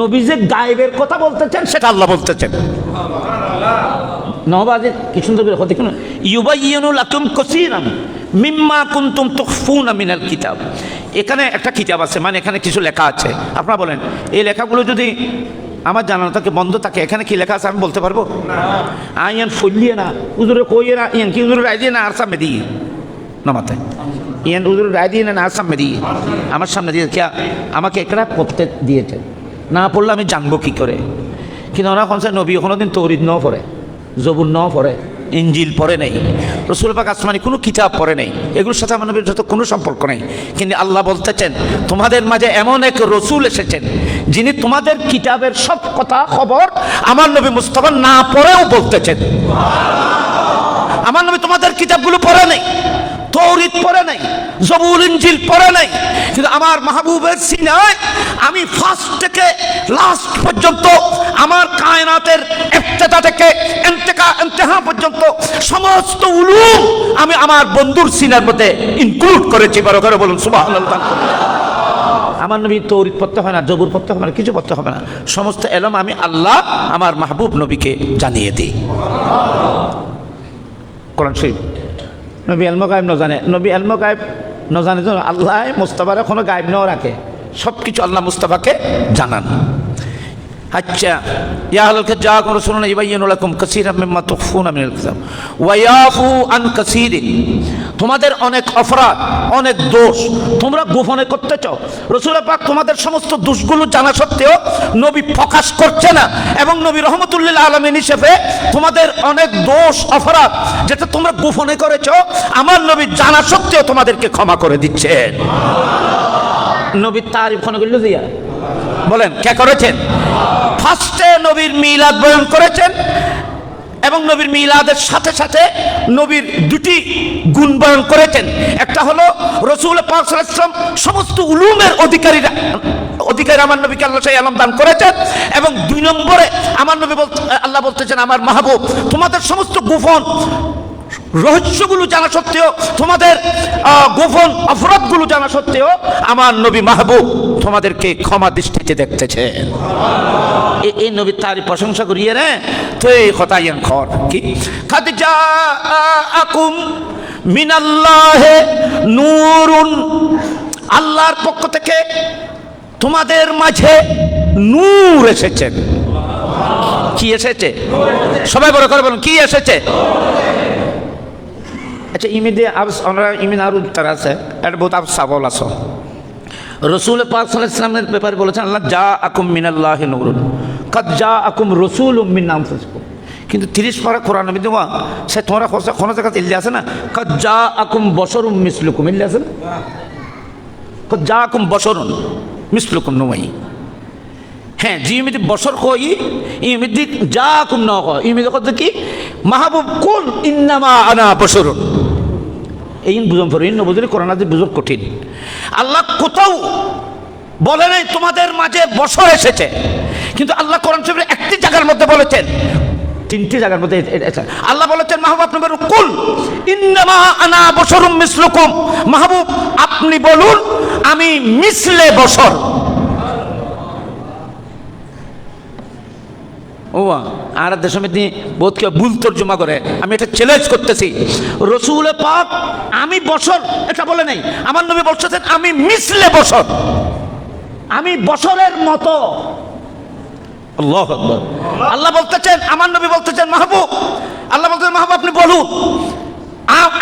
নবী যে গায়েবের কথা বলতেছেন সেটা আল্লাহ বলতেছেন। নবাজে কি সুন্দর করে কথা, দেখুন, ইউবাইয়িনু লাকুম কাসীরাম মিম্মা কুনতুম তুখফুনা মিনাল কিতাব। এখানে একটা কিতাব আছে, মানে এখানে কিছু লেখা আছে। আপনারা বলেন এই লেখাগুলো যদি আমার জানানো থাকে, বন্ধ থাকে, এখানে কি লেখা আছে আমি বলতে পারবো? আইয়ান ফলিয়ে না, উজুরে কইয়ে না, ইয়ান কি উজুরে রায় দিয়ে না আর সামনে দিয়ে না, মাথায় ইয়ান উজুরে রায় দিয়ে না আর সামনে দিয়ে, আমার সামনে দিয়ে কে আমাকে একটা পড়তে দিয়েছেন, না পড়লে আমি জানবো কি করে? কিন্তু ওরা কোন নবী কোনোদিন তৌরাত ন পড়ে, জবুর ন পড়ে, ইনজিল পড়ে নেই, রসুল পাক আসমানি কোনো কিতাব পড়ে নেই, এগুলোর সাথে আমার নবীর যত কোনো সম্পর্ক নেই। কিন্তু আল্লাহ বলতেছেন তোমাদের মাঝে এমন এক রসুল এসেছেন যিনি তোমাদের কিতাবের সব কথা খবর আমার নবী মুস্তাফা না পড়েও বলতেছেন। আমার নবী তোমাদের কিতাবগুলো পড়ে নেই, তৌরাত পড়ে নাই, জবুর ইনজিল পড়ে নাই, কিন্তু আমার মাহবুবের সিনায় আমি ফার্স্ট থেকে লাস্ট পর্যন্ত, আমার কায়নাতের ইবতিদা থেকে ইন্তেহা পর্যন্ত সমস্ত উলুম আমি আমার বন্ধুর সিনার মধ্যে ইনক্লুড করেছি। বড় করে বলুন সুবহানাল্লাহ। আমার নবী তৌরাত পড়তে হয় না, জবুর পড়তে হবে না, কিছু পড়তে হবে না, সমস্ত এলম আমি আল্লাহ আমার মাহবুব নবীকে জানিয়ে দিই। কোরআন শরীফ নবী এলম গায়েব ন জানে, নবী এলম গায়েব ন জানে তো আল্লাহ মুস্তাফার কোনো গায়েব ন রাখে, সব কিছু আল্লাহ মুস্তাফাকে জানান। আচ্ছা, ইয়া আহলাল কিতাব জাআকুম রাসূলুন ইউবাইয়িনু লাকুম কাসীরাম মিম্মা তুখফুনা মিনাল কিতাব ওয়া ইয়াফু আন কাসীরিন। তোমাদের অনেক অপরাধ, অনেক দোষ তোমরা গোপনে করতেছ। রাসূল পাক তোমাদের সমস্ত দোষগুলো জানা সত্ত্বেও নবী প্রকাশ করছে না, এবং নবী রহমতুল লিল আলামিন হিসেবে তোমাদের অনেক দোষ অপরাধ যেটা তোমরা গোপনে করেছো, আমার নবী জানা সত্ত্বেও তোমাদেরকে ক্ষমা করে দিচ্ছেন। নবীর তারিফ কোন করল দিয়া বলেন কে করেছেন? ফার্স্টে নবীর মিলাদ বয়ান করেছেন, এবং নবীর মিলাদের সাথে সাথে নবীর দুটি গুণ বয়ান করেছেন। একটা হলো রাসূল পাক সাল্লাল্লাহু আলাইহি ওয়াসাল্লাম সমস্ত উলুমের অধিকারী আমার নবীকে আল্লাহ সেই আলম দান করেছেন, এবং দুই নম্বরে আমার নবী আল্লাহ বলতেছেন আমার মাহবুব তোমাদের সমস্ত গোপন রহস্যগুলো জানা সত্ত্বেও, তোমাদের গোপন অপরাধগুলো জানা সত্ত্বেও আমার নবী মাহবুব তোমাদেরকে ক্ষমা দৃষ্টিতে দেখতেছে। এই নবীর তারই প্রশংসা করিয়ে রে তো এই কথা ইয়ান খর কি কাদ জাআকুম মিনাল্লাহি নূরুন, আল্লাহর পক্ষ থেকে তোমাদের মাঝে নূর এসেছেন। কি এসেছে? সবাই বড় করে বলুন কি এসেছে? আচ্ছা, ইমিদে ওনারা ইমিন আরও তারা আছে, এটা বহুত আব সাবল আছে। রসুল পাক সাল্লাল্লাহু আলাইহি ওয়াসাল্লামের ব্যাপারে বলেছেন আল্লাহ জাআকুম মিনাল্লাহি নূরুন কাদ জাআকুম রাসূলুম মিন আনফুসিকুম। কিন্তু 30 পারা কোরআন নবী দেওয়া সে তোমরা কোনো জায়গাতে ইল্লি আছে না, কাদ জাআকুম বশরুম মিসলুকুম, ইল্লি আছে না, কাদ জাআকুম বশরুন মিসলুকুম নয়। হ্যাঁ, জিমিদি বছর কই ইমিদি জাআকুম ন কই, ইমিদি কত কি মাহবুব কুল ইন্নামা আনা বশরুন। এই বুঝন ফর ইন বুঝলে কোরআন হাদিস বুঝন কঠিন। আল্লাহ কোথাও বলে নাই তোমাদের মাঝে বছর এসেছে, কিন্তু আল্লাহ কোরআন শরীফের একটি জায়গার মধ্যে বলেছেন, তিনটি জায়গার মধ্যে আল্লাহ বলেছেন মাহবুব আপনি বলুন কুল ইন্নামা আনা বশরুম মিসলুকুম, মাহবুব আপনি বলুন আমি মিসলে বশর। ও আর দেশের মধ্যে বহুত কেউ ভুল তর্জমা করে, আমি এটা চ্যালেঞ্জ করতেছি। রসুল পাক আমি বছর এটা বলে নাই, আমার নবী বলতেছেন আমি মিসলে বছর, আমি বছরের মতো। আল্লাহু আকবার। আল্লাহ বলতেছেন, আমার নবী বলতেছেন মাহবুব, আল্লাহ বলতেছেন মাহবুব আপনি বলুন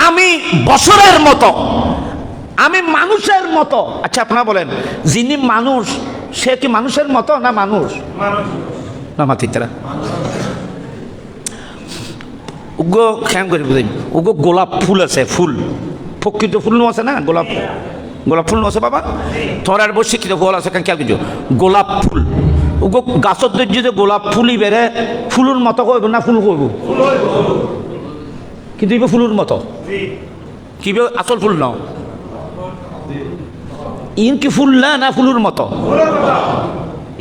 আমি বছরের মতো, আমি মানুষের মতো। আচ্ছা আপনারা বলেন যিনি মানুষ সে কি মানুষের মতো না মানুষ? না মাতিরা উগো খেয়াল করে বুঝেন, উগো গোলাপ ফুল আছে, ফুল প্রকৃত ফুল আছে না, গোলাপ গোলাপ ফুল আছে বাবা, তোমার আর বসে কি গোল আছে খেয়াল কিছু গোলাপ ফুল, উগো গাছত যদি গোলাপ ফুলই বেড়ে ফুলের মতো কইব না ফুল কইব, কিন্তু এবার ফুলের মতো কি আসল ফুল নাও ইন কি ফুল না না ফুলের মতো,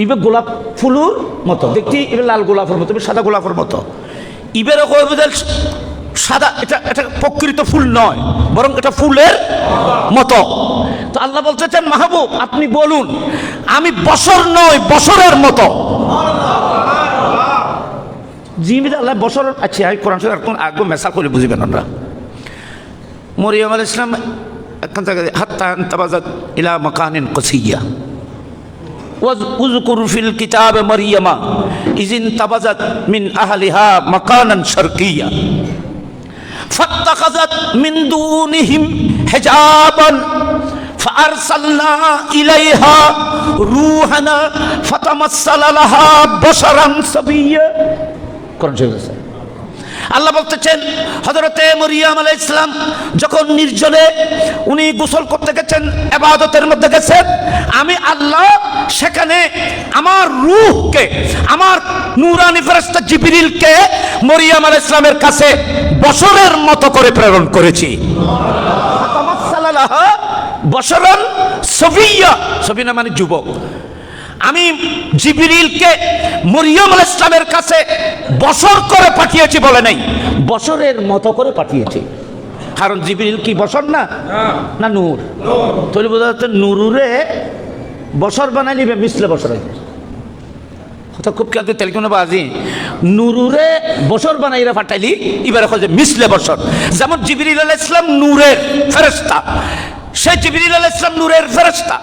ইবে গোলাপ ফুলের মতো দেখতে, এবার লাল গোলাপের মতো, সাদা গোলাপের মতো, ইবের কইব সাদা, এটা এটা প্রকৃত ফুল নয় বরং এটা ফুলের মতো। তো আল্লাহ বলতেছেন মাহবুব আপনি বলুন আমি বছর নয় বছরের মতো। জিমিদ আল্লাহ বছর। আচ্ছা আমি কোরআন শরীফ এখন আগে মেসাল করে বুঝবেন আমরা। মরিয়ম আলাইহিস সালাম এখন থেকে হাত্তা তাবাজাত ইলা মাকানিন কাসিয়া ওয়াজকুর ফিল কিতাব মারিয়ামা ইজিন তাবাজাত মিন আহলিহা মাকানান শারকিয়া ফাত্তাখাযাত মিন দুনিহিম হিজাবান ফাআরসালনা ইলাইহা রূহানা ফাতামাসসালা লাহা বাশারান সাবিয়্যা। কোরআন শরীফ আছে। আল্লাহ বলতেছেন হযরতে মরিয়ম আলাইহিস সালাম যখন নির্জনে উনি গোসল করতে গেছেন, ইবাদতের মধ্যে গেছেন, আমি আল্লাহ সেখানে আমার রূহকে, আমার নূরানি ফেরেশতা জিবরিলকে মরিয়ম আলাইহিস সালামের কাছে বছরের মতো করে প্রেরণ করেছি। ফাতামাসসালা লাহা বাশারান সাবিয়্যা, সাবিনা মানে যুবক। আমি জিবরিলকে মরিয়ম আলাইহিস সালামের কাছে বছর করে পাঠিয়েছি বলে নাই, বছরের মতো করে পাঠিয়েছি। কারণ জিবরিল কি বছর না না নূর, তাহলে বোঝা যাচ্ছে নূরে বছর বানাই নিবে মিসলে বছর কথা খুব খেয়াল করে তেলকুন বাজি নূরে বছর বানাইরা পাঠাইলি এবার যে মিসলে বছর। যেমন জিবরিল আলাইহিস সালাম নূরের ফেরেশতা, সে জিবরিল আলাইহিস সালাম নূরের ফেরেশতা।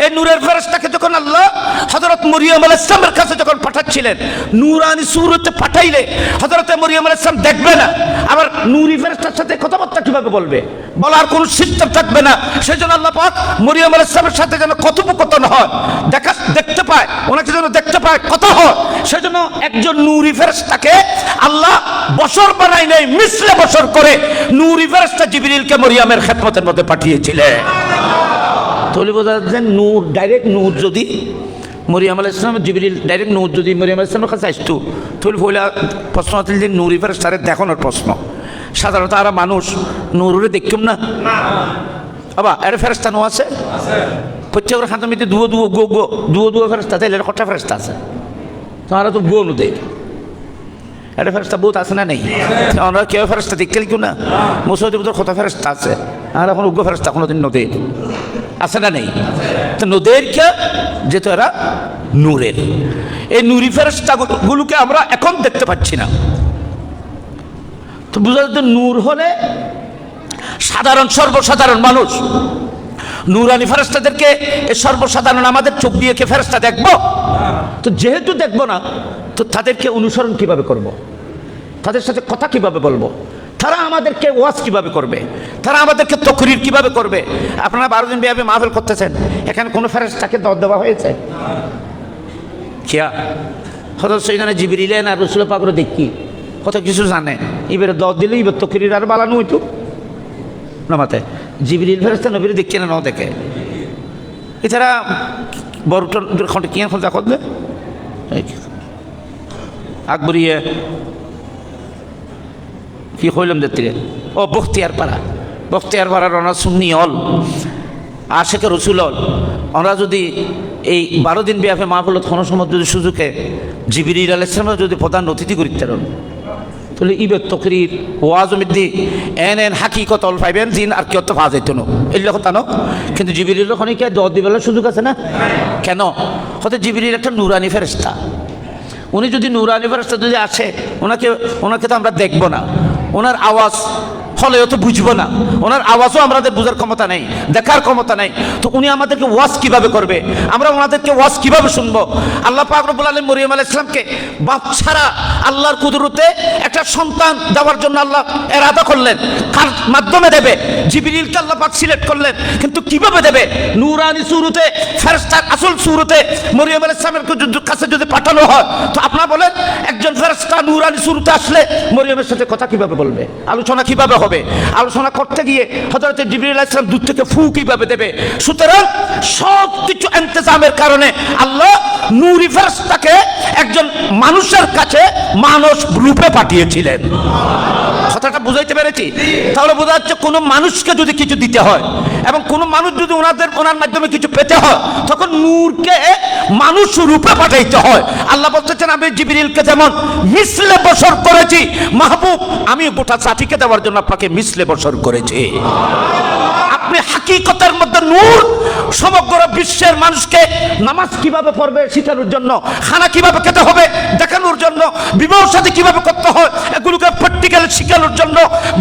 এই নূরের ফেরেশতাকে যখন আল্লাহ হযরত মরিয়ম আলাইহিস সালামের কাছে যখন পাঠাচ্ছিলেন, নূরানি সূরতে পাঠাইলে হযরত মরিয়ম আলাইহিস সালাম দেখবে না, আবার নূরি ফেরেশতার সাথে কথাবার্তা কিভাবে বলবে, বলার কোনো সিস্টেম থাকবে না। সেজন্য আল্লাহ পাক মরিয়ম আলাইহিস সালামের সাথে যেন কথোপকথন হয়, দেখতে পায়, ওনাকে যেন দেখতে পায়, কথা হয়, সেজন্য একজন নূরি ফেরেশতাকে আল্লাহ বছর বানাই নেই, মিসলে বছর করে নূরি ফেরেশতা জিবরিলকে মরিয়মের খেদমতের মধ্যে পাঠিয়েছিলেন। তাহলে বোঝা যাচ্ছে নূর ডাইরেক্ট নূর যদি মরিয়ম আলাইহিস সালাম জিবরিল ডাইরেক্ট নূর যদি মরিয়ম আলাইহিস সালামের কাছে আসতো, তাহলে পয়লা প্রশ্ন আছিল যে নূরি ফেরেশতারে দেখানোর প্রশ্ন। সাধারণত আর মানুষ নূরে দেখতাম না, আবার এর ফেরেশতা নো আছে প্রত্যেকের হাতের মধ্যে দুয়ো দুয়ো গো গো দুয়ো দুয়ো ফেরেশতা আছে, এর কটা ফেরেশতা আছে? তোমারা তো গো নু দেখ, এটা ফেরেশতা বহুত আছে না নেই? আমরা কেউ ফেরেশতা দেখতে কেউ না, মুসলিম কত ফেরেশতা আছে, আর এখন উগ্র ফেরেশতা কোনোদিন নদী আছে না নেই? তো নদের কে যেহেতু এরা নূরের, এই নূরি ফেরেশতাগুলোকে আমরা এখন দেখতে পাচ্ছি না। তো বুঝা যাচ্ছে নূর হলে সাধারণ সর্বসাধারণ মানুষ, নূরানি ফেরেশতাদেরকে এই সর্বসাধারণ আমাদের চোখ দিয়ে কে ফেরেশতা দেখবো? তো যেহেতু দেখবো না, তো তাদেরকে অনুসরণ কিভাবে করব? তাদের সাথে কথা কিভাবে বলবো? তারা আমাদেরকে ওয়াজ কিভাবে করবে? তারা আমাদেরকে তকরির কিভাবে করবে? আপনারা 12 দিন ব্যাপী মাহফিল করতেছেন, এখানে কোনো ফেরেশতাকে দাওয়াত দেওয়া হয়েছে? কিয়া হযরত সাইয়েদনা জিবরিল না রাসূল পাকরে দেখি কত কিছু জানে, এবারে দাওয়াত দিলে এবার তকরির আর বালানো হইতো না মাতে। জিবরিল ফেরেশতা নবীর দেখি না দেখে, এছাড়া বড় খন্ডে কি এখন দেখো দে আকবরিয়ে কি হইলাম দেখতে ও বখতিয়ার পাড়া বখতিয়ার ভাড়ার ওনার সুন্নি হল আশেকে রসুল হল, ওনারা যদি এই 12 দিন ব্যাপী মাহফিলত কোনো সময় যদি সুযোগে জিবরিল আলাইহিস সালাম যদি প্রধান অতিথি করিতে তাহলে ইবের তকরির ওয়াজমিদ্দি এন হাকিকত অল পাইবেন দিন আর কেউ তো পাওয়া যাইত না এগুলো কথা ন। কিন্তু জিবরিল ওখানে কি দর দিবেলার সুযোগ আছে না? কেন? হয়তো জিবরিল একটা নুরানি ফেরেশতা, উনি যদি নুরানি ফেরেশতা যদি আসে ওনাকে তো আমরা দেখবো না, ওনার আওয়াজ ফলেও তো বুঝবো না, ওনার আওয়াজও আমাদের বোঝার ক্ষমতা নেই, দেখার ক্ষমতা নেই। তো উনি আমাদেরকে ওয়াজ কিভাবে করবে? আমরা ওনাদেরকে ওয়াজ কিভাবে শুনবো? আল্লাহ পাক রব্বুল আলামিন মরিয়ম আলাইহিস সালামকে বাপ ছাড়া আল্লাহর কুদরতে একটা সন্তান দেওয়ার জন্য আল্লাহ এরাদা করলেন। কার মাধ্যমে দেবে? জিবরিলকে আল্লাহ পাক সিলেক্ট করলেন। কিন্তু কিভাবে দেবে? নূরানি সুরতে, ফেরেশতার আসল সুরতে মরিয়ম আলাইহিস সালামের কাছে যদি পাঠানো হয়, তো আপনারা বলেন একজন ফেরেশতা নূরানি সুরতে আসলে মরিয়মের সাথে কথা কিভাবে বলবে? আলোচনা কিভাবে হবে? আলোচনা করতে গিয়ে হযরত জিবরিল আলাইহিস সালাম দূর থেকে ফু কিভাবে দেবে? সুতরাং সব কিছু ইন্তজামের কারণে আল্লাহ নূরি ফেরেশতাকে একজন মানুষের কাছে মানব রূপে পাঠিয়েছিলেন। কথাটা বুঝাইতে পেরেছি? তাহলে বোঝা যাচ্ছে কোনো মানুষকে যদি কিছু দিতে হয় এবং কোনো মানুষ যদি ওনার মাধ্যমে কিছু পেতে হয়, তখন নূরকে মানুষ রূপে পাঠাইতে হয়। আল্লাহ বলতেছেন আমি জিবরিলকে যেমন মিসলে বশর করেছি, মাহবুব আমি গোটা জাতিকে দেওয়ার জন্য আপনাকে মিসলে বশর করেছি। আপনি হাকিকতের মধ্যে নূর, সমগ্র বিশ্বের মানুষকে নামাজ কিভাবে পড়বে শেখানোর জন্য, খানা কিভাবে খেতে হবে দেখানোর জন্য, বিবাহ সাথী কিভাবে করতে হয় এগুলোকে প্র্যাকটিক্যালি শেখানোর জন্য,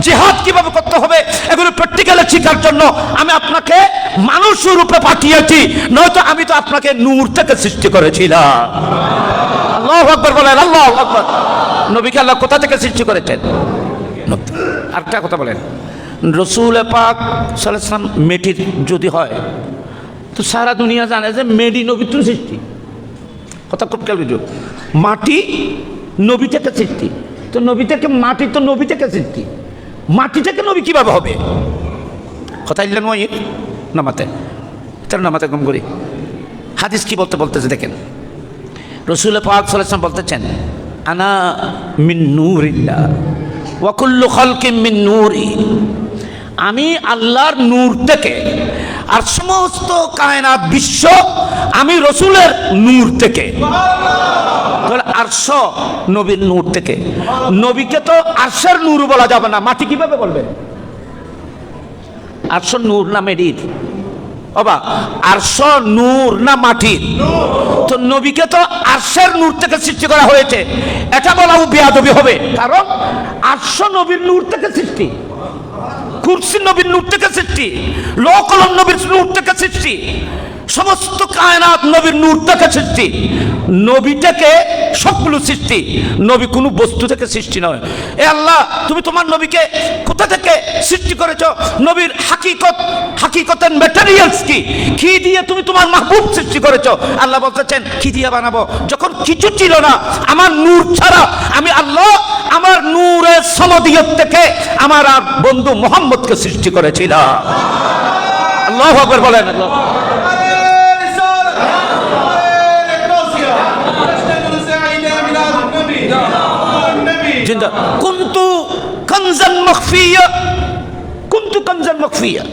জিহাদ কিভাবে করতে হবে এগুলো প্র্যাকটিক্যালি শেখার জন্য আমি আপনাকে মানুষ রূপে পাঠিয়েছি। নয়তো আমি তো আপনাকে নূর থেকে সৃষ্টি করেছিলাম। আল্লাহু আকবার বলেন, আল্লাহু আকবার। নবীকে আল্লাহ কোথা থেকে সৃষ্টি করেছেন? আরেকটা কথা বলেন, রসুল পাক সাল্লাল্লাহু আলাইহি ওয়াসাল্লাম মেটির যদি হয় তো সারা দুনিয়া জানে যে মেডি নবী তো সৃষ্টি। কথা খুব খেয়াল করছো, মাটি নবী থেকে সৃষ্টি, তো নবী থেকে মাটি, তো নবী থেকে সৃষ্টি, মাটি থেকে নবী কিভাবে হবে? কথা ইল্লান ওয়াই নামাতে তার নামাতে কম করি। হাদিস কি বলতেছে দেখেন, রসুল পাক সাল্লাল্লাহু আলাইহি ওয়াসাল্লাম বলতেছেন আনা মিন নূরিল্লাহ ওয়া কুল্লু খালকিন মিন নূরি, আমি আল্লাহর নূর থেকে, আর সমস্ত কায়নাত বিশ্ব আমি রসুলের নূর থেকে। আরশ নবীর নূর থেকে। নবীকে তো আরশের নূর বলা যাবে না, মাটি কিভাবে বলবেন? আরশ নূর না মেডির? বাবা আরশ নূর না মাটির? তো নবীকে তো আরশের নূর থেকে সৃষ্টি করা হয়েছে, এটা বলাও বেয়াদবি হবে, কারণ আরশ নবীর নূর থেকে সৃষ্টি, কুরসি নবীর নূর থেকে সৃষ্টি, লৌহ কলম নবীর নূর থেকে সৃষ্টি, সমস্ত কায়নাত নবীর নূর থেকে সৃষ্টি। নবী থেকে সবগুলো সৃষ্টি, নবী কোনো বস্তু থেকে সৃষ্টি নয়। এ আল্লাহ তুমি তোমার নবীকে কোথা থেকে সৃষ্টি করেছো? নবীর হাকিকতের ম্যাটেরিয়ালস কি দিয়ে তুমি তোমার মাহবুব সৃষ্টি করেছো? আল্লাহ বলতেছেন কি দিয়ে বানাবো? যখন কিছু ছিল না, আমার নূর ছাড়া আমি আল্লাহ আমার নূরের সমদিয়ত থেকে আমার আর বন্ধু মুহাম্মদকে সৃষ্টি করেছিলাম। আল্লাহু আকবার বলেন। আল্লাহ কুনতু কানজান মখফিয়া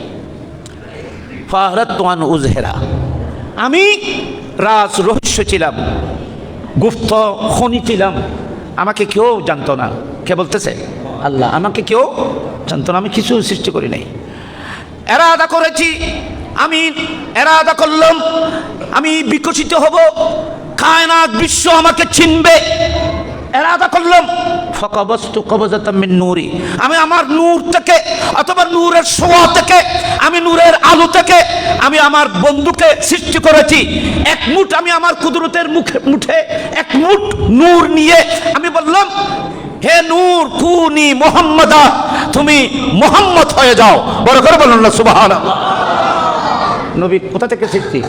ফারাদতু আন উযহিরা, আমি রাজ রহস্য ছিলাম, গুপ্ত খনি ছিলাম, আমাকে কেউ জানতো না। কে বলতেছে? আল্লাহ। আমাকে কেউ জানতো না, আমি কিছু সৃষ্টি করি নাই। এরাদা করেছি, আমি এরাদা করলাম আমি বিকশিত হব, কায়নাত বিশ্ব আমাকে চিনবে, এরাদা করলাম। ফাকাবাস্তু কবজাতাম মিন নূরি, আমি আমার নূর থেকে অথবা নূরের সোয়া থেকে, আমি নূরের আলো থেকে আমি আমার বন্ধুকে সৃষ্টি করেছি। এক মুঠ আমি আমার কুদরতের মুঠে এক মুঠ নূর নিয়ে আমি বললাম হে নূর কুনি মুহাম্মাদা, তুমি মুহাম্মদ হয়ে যাও। বড় করে বলুন না সুবহানাল্লাহ। নবী কোথা থেকে সৃষ্টি?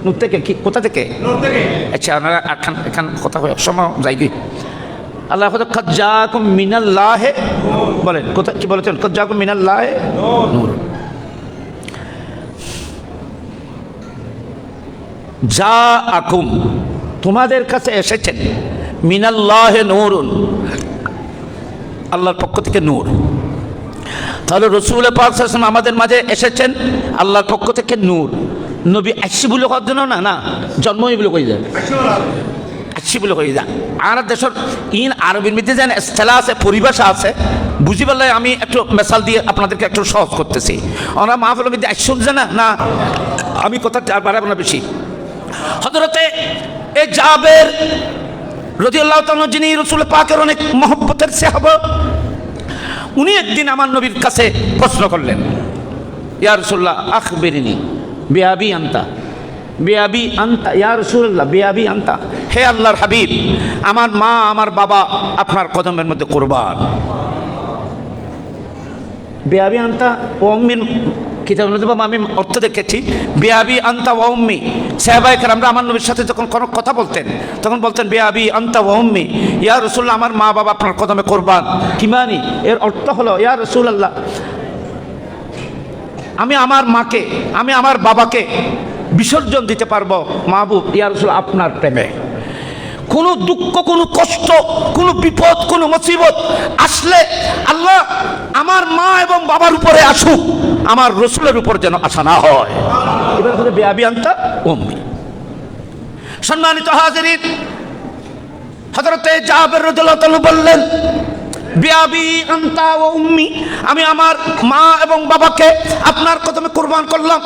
নূর থেকে। কি কোথা থেকে? নূর থেকে। আচ্ছা আপনারা এখান কথা হয় সময় যাই কি আল্লাহ কদ জাআকুম মিনাল্লাহি, বলেন কোথা কি বলেছেন? কদ জাআকুম মিনাল্লাহি নূর। জাআকুম তোমাদের কাছে এসেছেন, মিনাল্লাহি নূরুন আল্লাহর পক্ষ থেকে নূর। তাহলে রসুল পাক সাল্লাল্লাহু আলাইহি ওয়াসাল্লাম আমাদের মাঝে এসেছেন আল্লাহর পক্ষ থেকে নূর। নবী আসি বলে কর জন্য না, না জন্মই বলে কই যায়, আসি বলে কই যায়। আর দেশের ইন আরবির মধ্যে যেন এস্তেলা আছে, পরিভাষা আছে, বুঝি বললে আমি একটু মেসাল দিয়ে আপনাদেরকে একটু সহজ করতেছি। ওনারা মাহফিলের মধ্যে আসুন যে না, না আমি কথা বাড়াবো না বেশি। হযরতে এই জাবের রাদিয়াল্লাহু তাআলা যিনি রাসূল পাকের অনেক মহব্বতের সাহাবা, উনি একদিন আমার নবীর কাছে প্রশ্ন করলেন, ইয়া রাসূলুল্লাহ আখবিরনি বিআবি আনতা, বিআবি আনতা ইয়া রাসূলুল্লাহ, বিআবি আনতা, হে আল্লাহর হাবিব, আমার মা আমার বাবা আপনার কদমের মধ্যে কুরবান। বিআবি আনতা ওয়া উম্মি, কিতাব আমি অর্থ দেখেছি, বিআবি আনতা ওয়া উম্মি। সাহাবায়ে কেরামরা আমার নবীর সাথে যখন কোনো কথা বলতেন তখন বলতেন বিআবি আনতা ওয়া উম্মি, ইয়া রাসূলুল্লাহ আমার মা বাবা আপনার কদমে কুরবান। কি মানে? এর অর্থ হলো ইয়া রাসূলুল্লাহ, আমি আমার মাকে, আমি আমার বাবাকে বিসর্জন দিতে পারবো মাহবুব ইয়া রাসূলুল্লাহ আপনার প্রেমে। কোনো দুঃখ, কোনো কষ্ট, কোনো বিপদ, কোনো মুসিবত আসলে আল্লাহ আমার মা এবং বাবার উপরে আসুক, আমার রসুলের উপর যেন আশা না হয়। এবার হলো বিআবি আনতা উম্মি। সম্মানিত হাজিরিন, হযরতে জাবের রাদিয়াল্লাহু তাআলা বললেন বিআবি আনতা ওয়া উম্মি, আমি আমার মা এবং বাবাকে আপনার কদমে কুরবান করলাম।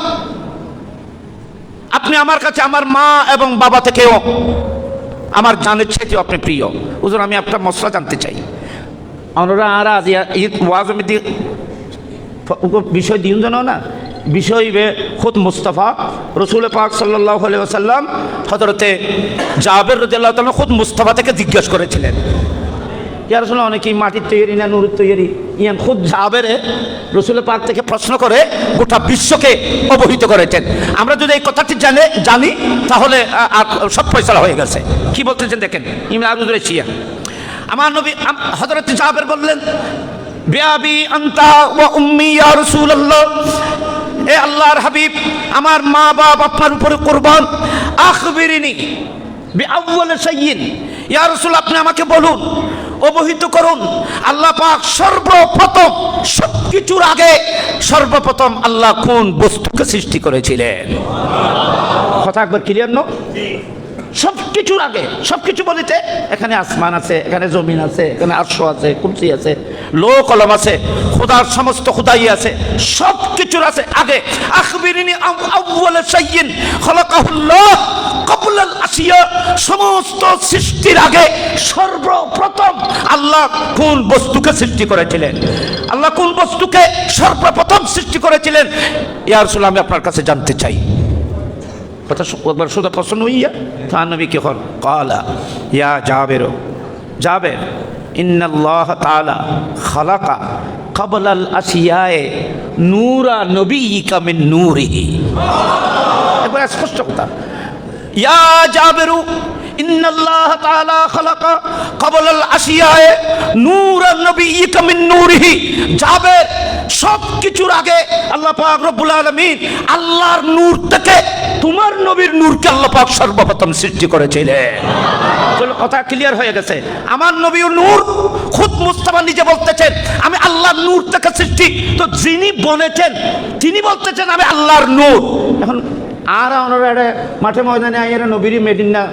আপনি আমার কাছে আমার মা এবং বাবা থেকেও আমার জানের চাইতে আপনি প্রিয়। হুজুর আমি একটা মশলা জানতে চাই, আমরা আর আজ ওয়াজ বিষয় দিন জানো না, বিষয় খুদ মুস্তাফা রসুল পাক সাল্লাল্লাহু আলাইহি ওয়াসাল্লাম হযরতে জাবের রাদিয়াল্লাহু তাআলা খুদ মুস্তাফা থেকে জিজ্ঞেস করেছিলেন, ইয়া রাসূলুল্লাহ অনেকেই মাটির তৈরি না নূরের তৈরি, ইয়ান খুদ জাবেরে রসুল পাক থেকে প্রশ্ন করে গোটা বিশ্বকে অবহিত করেছেন। আমরা যদি এই কথাটি জানি তাহলে সব ফয়সালা হয়ে গেছে। কি বলতেছেন দেখেন, ইমরান হুজুরে শিয়া আমার নবী হযরত জাবের বললেন বিআবি আনতা ওয়া উম্মি ইয়া রাসূলুল্লাহ, এ আল্লাহর হাবিব আমার মা বাবা আপনার উপরে কুরবান। আখবিরনি বিআউয়াল শাইইন, ইয়া রাসূল আপনি আমাকে বলুন, অবহিত করুন, আল্লাহ পাক সর্বপ্রথম সবকিছুর আগে সর্বপ্রথম আল্লাহ কোন বস্তুকে সৃষ্টি করেছিলেন? কথা একবার ক্লিয়ার ন? সবকিছুর আগে, সবকিছু বলিতে এখানে আসমান আছে, এখানে জমিন আছে, এখানে আরশ আছে, কুরসি আছে, লো কলম আছে, খোদার সমস্ত খোদাই আছে, সবকিছুর আছে আগে। আখবিরনি আউয়াল শাইইন খলাকাহুল্লাহ ক্বাবলাল আশিয়া, সমস্ত সৃষ্টির আগে সর্বপ্রথম আল্লাহ কোন বস্তুকে সৃষ্টি করেছিলেন? আল্লাহ কোন বস্তুকে সর্বপ্রথম সৃষ্টি করেছিলেন? ইয়া রাসূলুল্লাহ আমি আপনার কাছে জানতে চাই। কথা একবার শুধু প্রশ্ন হইয়া তার নবী কি হল, ক্বালা ইয়া জাবের, জাবের ইন্নাল্লাহ তাআলা খালাকা ক্বাবলাল আশিয়ায়ে নূরা নবিয়িকা মিন নূরিহি। একবার স্পষ্ট কথা, ইয়া জাবেরু ইন্নাল্লাহ তাআলা খালাকা ক্বাবলাল আশিয়ায়ে নূরা নবিয়িকা মিন নূরিহি। জাবের সবকিছুর আগে আল্লাহ পাক রব্বুল আলামিন আল্লাহর নূর থেকে তোমার নবীর নূরকে আল্লাহ পাক সর্বপ্রথম সৃষ্টি করেছিলেন। চলো কথা ক্লিয়ার হয়ে গেছে। আমার নবীর নূর খুদ মুস্তাফা নিজে বলতেছেন আমি আল্লাহর নূর থেকে সৃষ্টি। তো যিনি বলেছেন তিনি বলতেছেন আমি আল্লাহর নূর। এখন আর ওনারা মাঠে ময়দানে আইয়ারা নবীর মেডিনা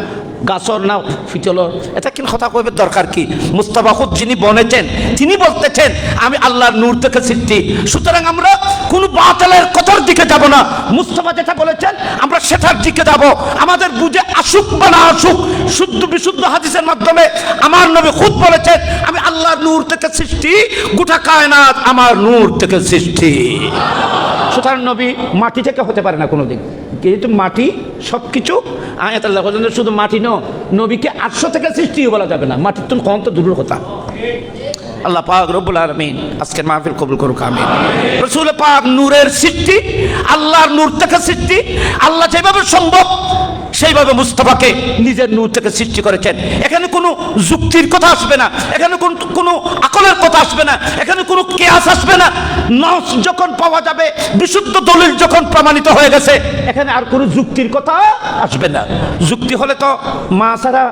গাছর না ফিটলর, এটা কিন্তু কথা কইবে দরকার কি? মুস্তাফা খুদ যিনি বলেছেন তিনি বলতেছেন আমি আল্লাহর নূর থেকে সৃষ্টি। সুতরাং আমরা কোনো বাতিলের কথার দিকে যাব না, মুস্তাফা যেটা বলেছেন আমরা সেটার দিকে যাব। আমাদের বুঝে আসুক বা না আসুক, শুদ্ধ বিশুদ্ধ হাদিসের মাধ্যমে আমার নবী খুদ বলেছেন আমি আল্লাহর নূর থেকে সৃষ্টি, গোটা কায়নাত আমার নূর থেকে সৃষ্টি। সুতরাং নবী মাটি থেকে হতে পারে না কোনোদিন, যেহেতু মাটি সব কিছু আয়াতুল্লাহ পর্যন্ত শুধু মাটি নবীকে 800 থেকে সৃষ্টিও বলা যাবে না, মাটির তো কম তো দূরের কথা। আল্লাহ পাক রব্বুল আলামিন আজকের মাহফিল কবুল করুক, আমিন। রাসূল পাক নূরের সৃষ্টি, আল্লাহর নূর থেকে সৃষ্টি। আল্লাহ যেভাবে সম্ভব সেইভাবে মুস্তাফাকে নিজের নূর থেকে সৃষ্টি করেছেন। এখানে কোনো যুক্তির কথা আসবে না, এখানে কোনো আকলের কথা আসবে না, এখানে কোনো কিয়াস আসবে না। নস যখন পাওয়া যাবে, বিশুদ্ধ দলিল যখন প্রমাণিত হয়ে গেছে, এখানে আর কোনো যুক্তির কথা আসবে না। যুক্তি হলে তো মা ছাড়া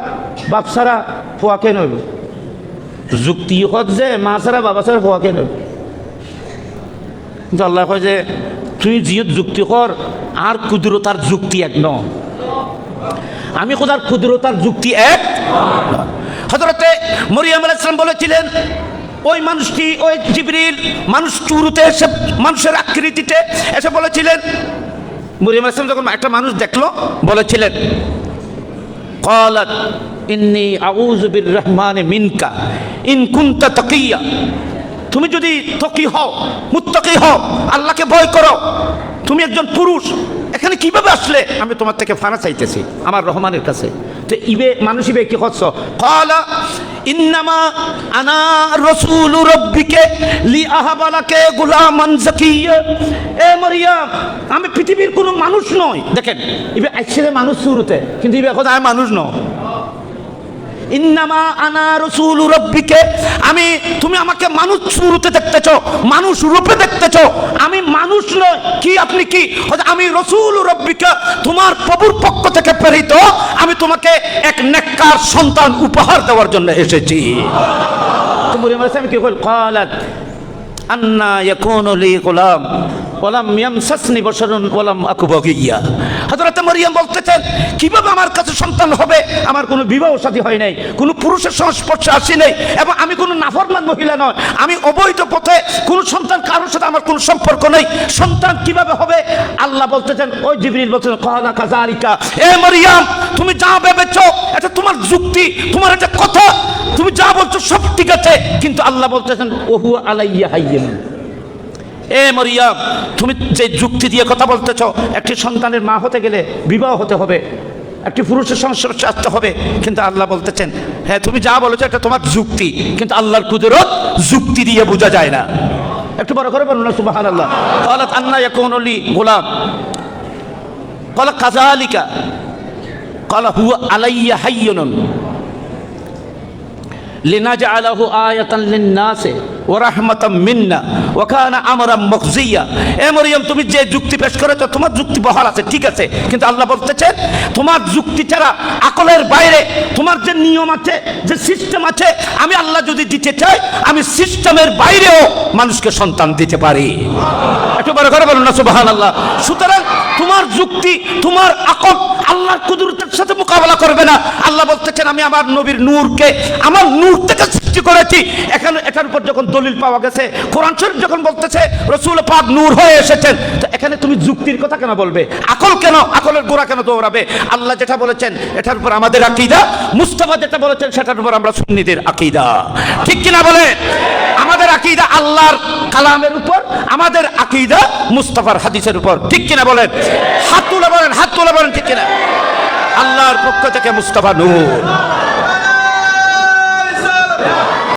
বাপ ছাড়া ফুয়া কেন হইব? যুক্তি হচ্ছে মা ছাড়া বাবা ছাড়া ফুয়া কেন হইব? কিন্তু আল্লাহ কয় যে তুই জিয়ত যুক্তি কর আর কুদরতার যুক্তি এক ন, আমি খোদার কুদরতার যুক্তি এক। হযরতে মরিয়ম আলাইহিস সালাম বলেছিলেন ওই মানুষটি, ওই জিবরিল মানুষ চুরুতে এসে মানুষের আকৃতিতে এসে বলেছিলেন, মরিয়ম আলাইহিস সালাম যখন একটা মানুষ দেখলো বলেছিলেন ক্বালাত ইন্নী আউযু বিররহমানি মিনকা ইন কুনতা তাকিয়্যা, তুমি যদি তকি হও, মুত্তাকি হও, আল্লাহকে ভয় করো, তুমি একজন পুরুষ, এখানে কিভাবে আসলে? আমি তোমার থেকে ফানা চাইতেছি আমার রহমানের কাছে। তো ইবে মানুষ ইবে কি করছো? ক্বালা ইন্নামা আনা রাসূলু রাব্বিকা লিআহাবা লাকা গুলামান যাকিয়্যা। এ মরিয়ম, আমি পৃথিবীর কোনো মানুষ নই। দেখেন ইবে আইছে মানুষ শুরুতে, কিন্তু ইবে এখন আমি মানুষ নই। ইন্নামা আনা রাসূলু রাব্বিকা, আমি, তুমি আমাকে মানুষ শুরুতে দেখতেছ, মানুষ রূপে দেখতেছ, আমি মানুষ নই। কি আপনি কি? আমি রাসূলু রাব্বিকা, তোমার প্রভুর পক্ষ থেকে প্রেরিত, আমি তোমাকে এক নেককার সন্তান উপহার দেওয়ার জন্য এসেছি। তো মরিয়ম আলাইহিস সালাম কি কইল? ক্বালাত আন্না ইয়াকুনু লি গুলাম ওয়ালাম ইয়ামসাসনি বাশারুন ওয়ালাম আকু বাগিয়া। হযরত মরিয়ম বলতেছেন কিভাবে আমার কাছে সন্তান হবে? আমার কোনো বিবাহ শাদী হয় নাই, কোনো পুরুষের সংস্পর্শে আসি নাই, এবং আমি কোনো নাফরমান মহিলা নয়, আমি অবৈধ পথে কোনো সন্তান, কারোর সাথে আমার কোনো সম্পর্ক নেই, সন্তান কিভাবে হবে? আল্লাহ বলতেছেন, ওই জিবরিল বলতেছেন ক্বালা কাযালিকা, এ মরিয়ম তুমি যা ভেবেছো এটা তোমার যুক্তি, তোমার এটা কথা, তুমি যা বলছো সব ঠিক আছে, কিন্তু আল্লাহ বলতেছেন ওহু আলাইয়া হাইয়্যিন। এ মরিয়ম, তুমি যে যুক্তি দিয়ে কথা বলতেছ, একটি সন্তানের মা হতে গেলে বিবাহ হতে হবে, একটি পুরুষের সংস্পর্শে আসতে হবে, কিন্তু আল্লাহ বলতেছেন হ্যাঁ তুমি যা বলেছো এটা তোমার যুক্তি, কিন্তু আল্লাহর কুদরত যুক্তি দিয়ে বোঝা যায় না। একটু বড় করে বলুন না সুবহানাল্লাহ। ক্বালাত আন্না ইয়াকুনু লি গুলাম ক্বালা কাযালিকা ক্বালা হুয়া আলাইয়া হাইয়্যুন লিনাজআলাহু আয়াতান লিন-নাসি ওয়া রাহমাতাম মিন্না ওয়া কানা আমরান মাকযিয়া। এ মরিয়ম, তুমি যে যুক্তি পেশ করেছো তোমার যুক্তি বহাল আছে, ঠিক আছে, কিন্তু আল্লাহ বলতেছেন তোমার যুক্তি ছাড়া, আকলের বাইরে তোমার যে নিয়ম আছে, যে সিস্টেম আছে, আমি আল্লাহ যদি দিতে চাই, আমি সিস্টেমের বাইরেও মানুষকে সন্তান দিতে পারি। একটু বড় করে বলুন না সুবহানাল্লাহ। সুতরাং তোমার যুক্তি, তোমার আকল আল্লাহর কুদরতের সাথে মোকাবেলা করবে না। আল্লাহ বলতেছেন আমি আমার নবীর নূরকে আমার নূর থেকে সৃষ্টি করেছি। এখানে এটার উপর যখন দলিল পাওয়া গেছে, কোরআন শরীফ যখন বলতেছে রাসূল পাক নূর হয়ে এসেছেন, তো এখানে তুমি যুক্তির কথা কেন বলবে? আকল কেন, আকলের গোড়া কেন দৌড়াবে? আল্লাহ যেটা বলেছেন এটার উপর আমাদের আকীদা, মুস্তাফা যেটা বলেছেন সেটার উপর আমরা সুন্নিদের আকীদা। ঠিক কিনা বলে? আমাদের আকীদা আল্লাহর কালামের উপর, আমাদের আকীদা মুস্তাফার হাদিসের উপর। ঠিক কিনা বলেন? হাত তুলে বলেন, হাত তুলে বলেন, ঠিক কিনা? আল্লাহর পক্ষ থেকে মুস্তাফা নূর।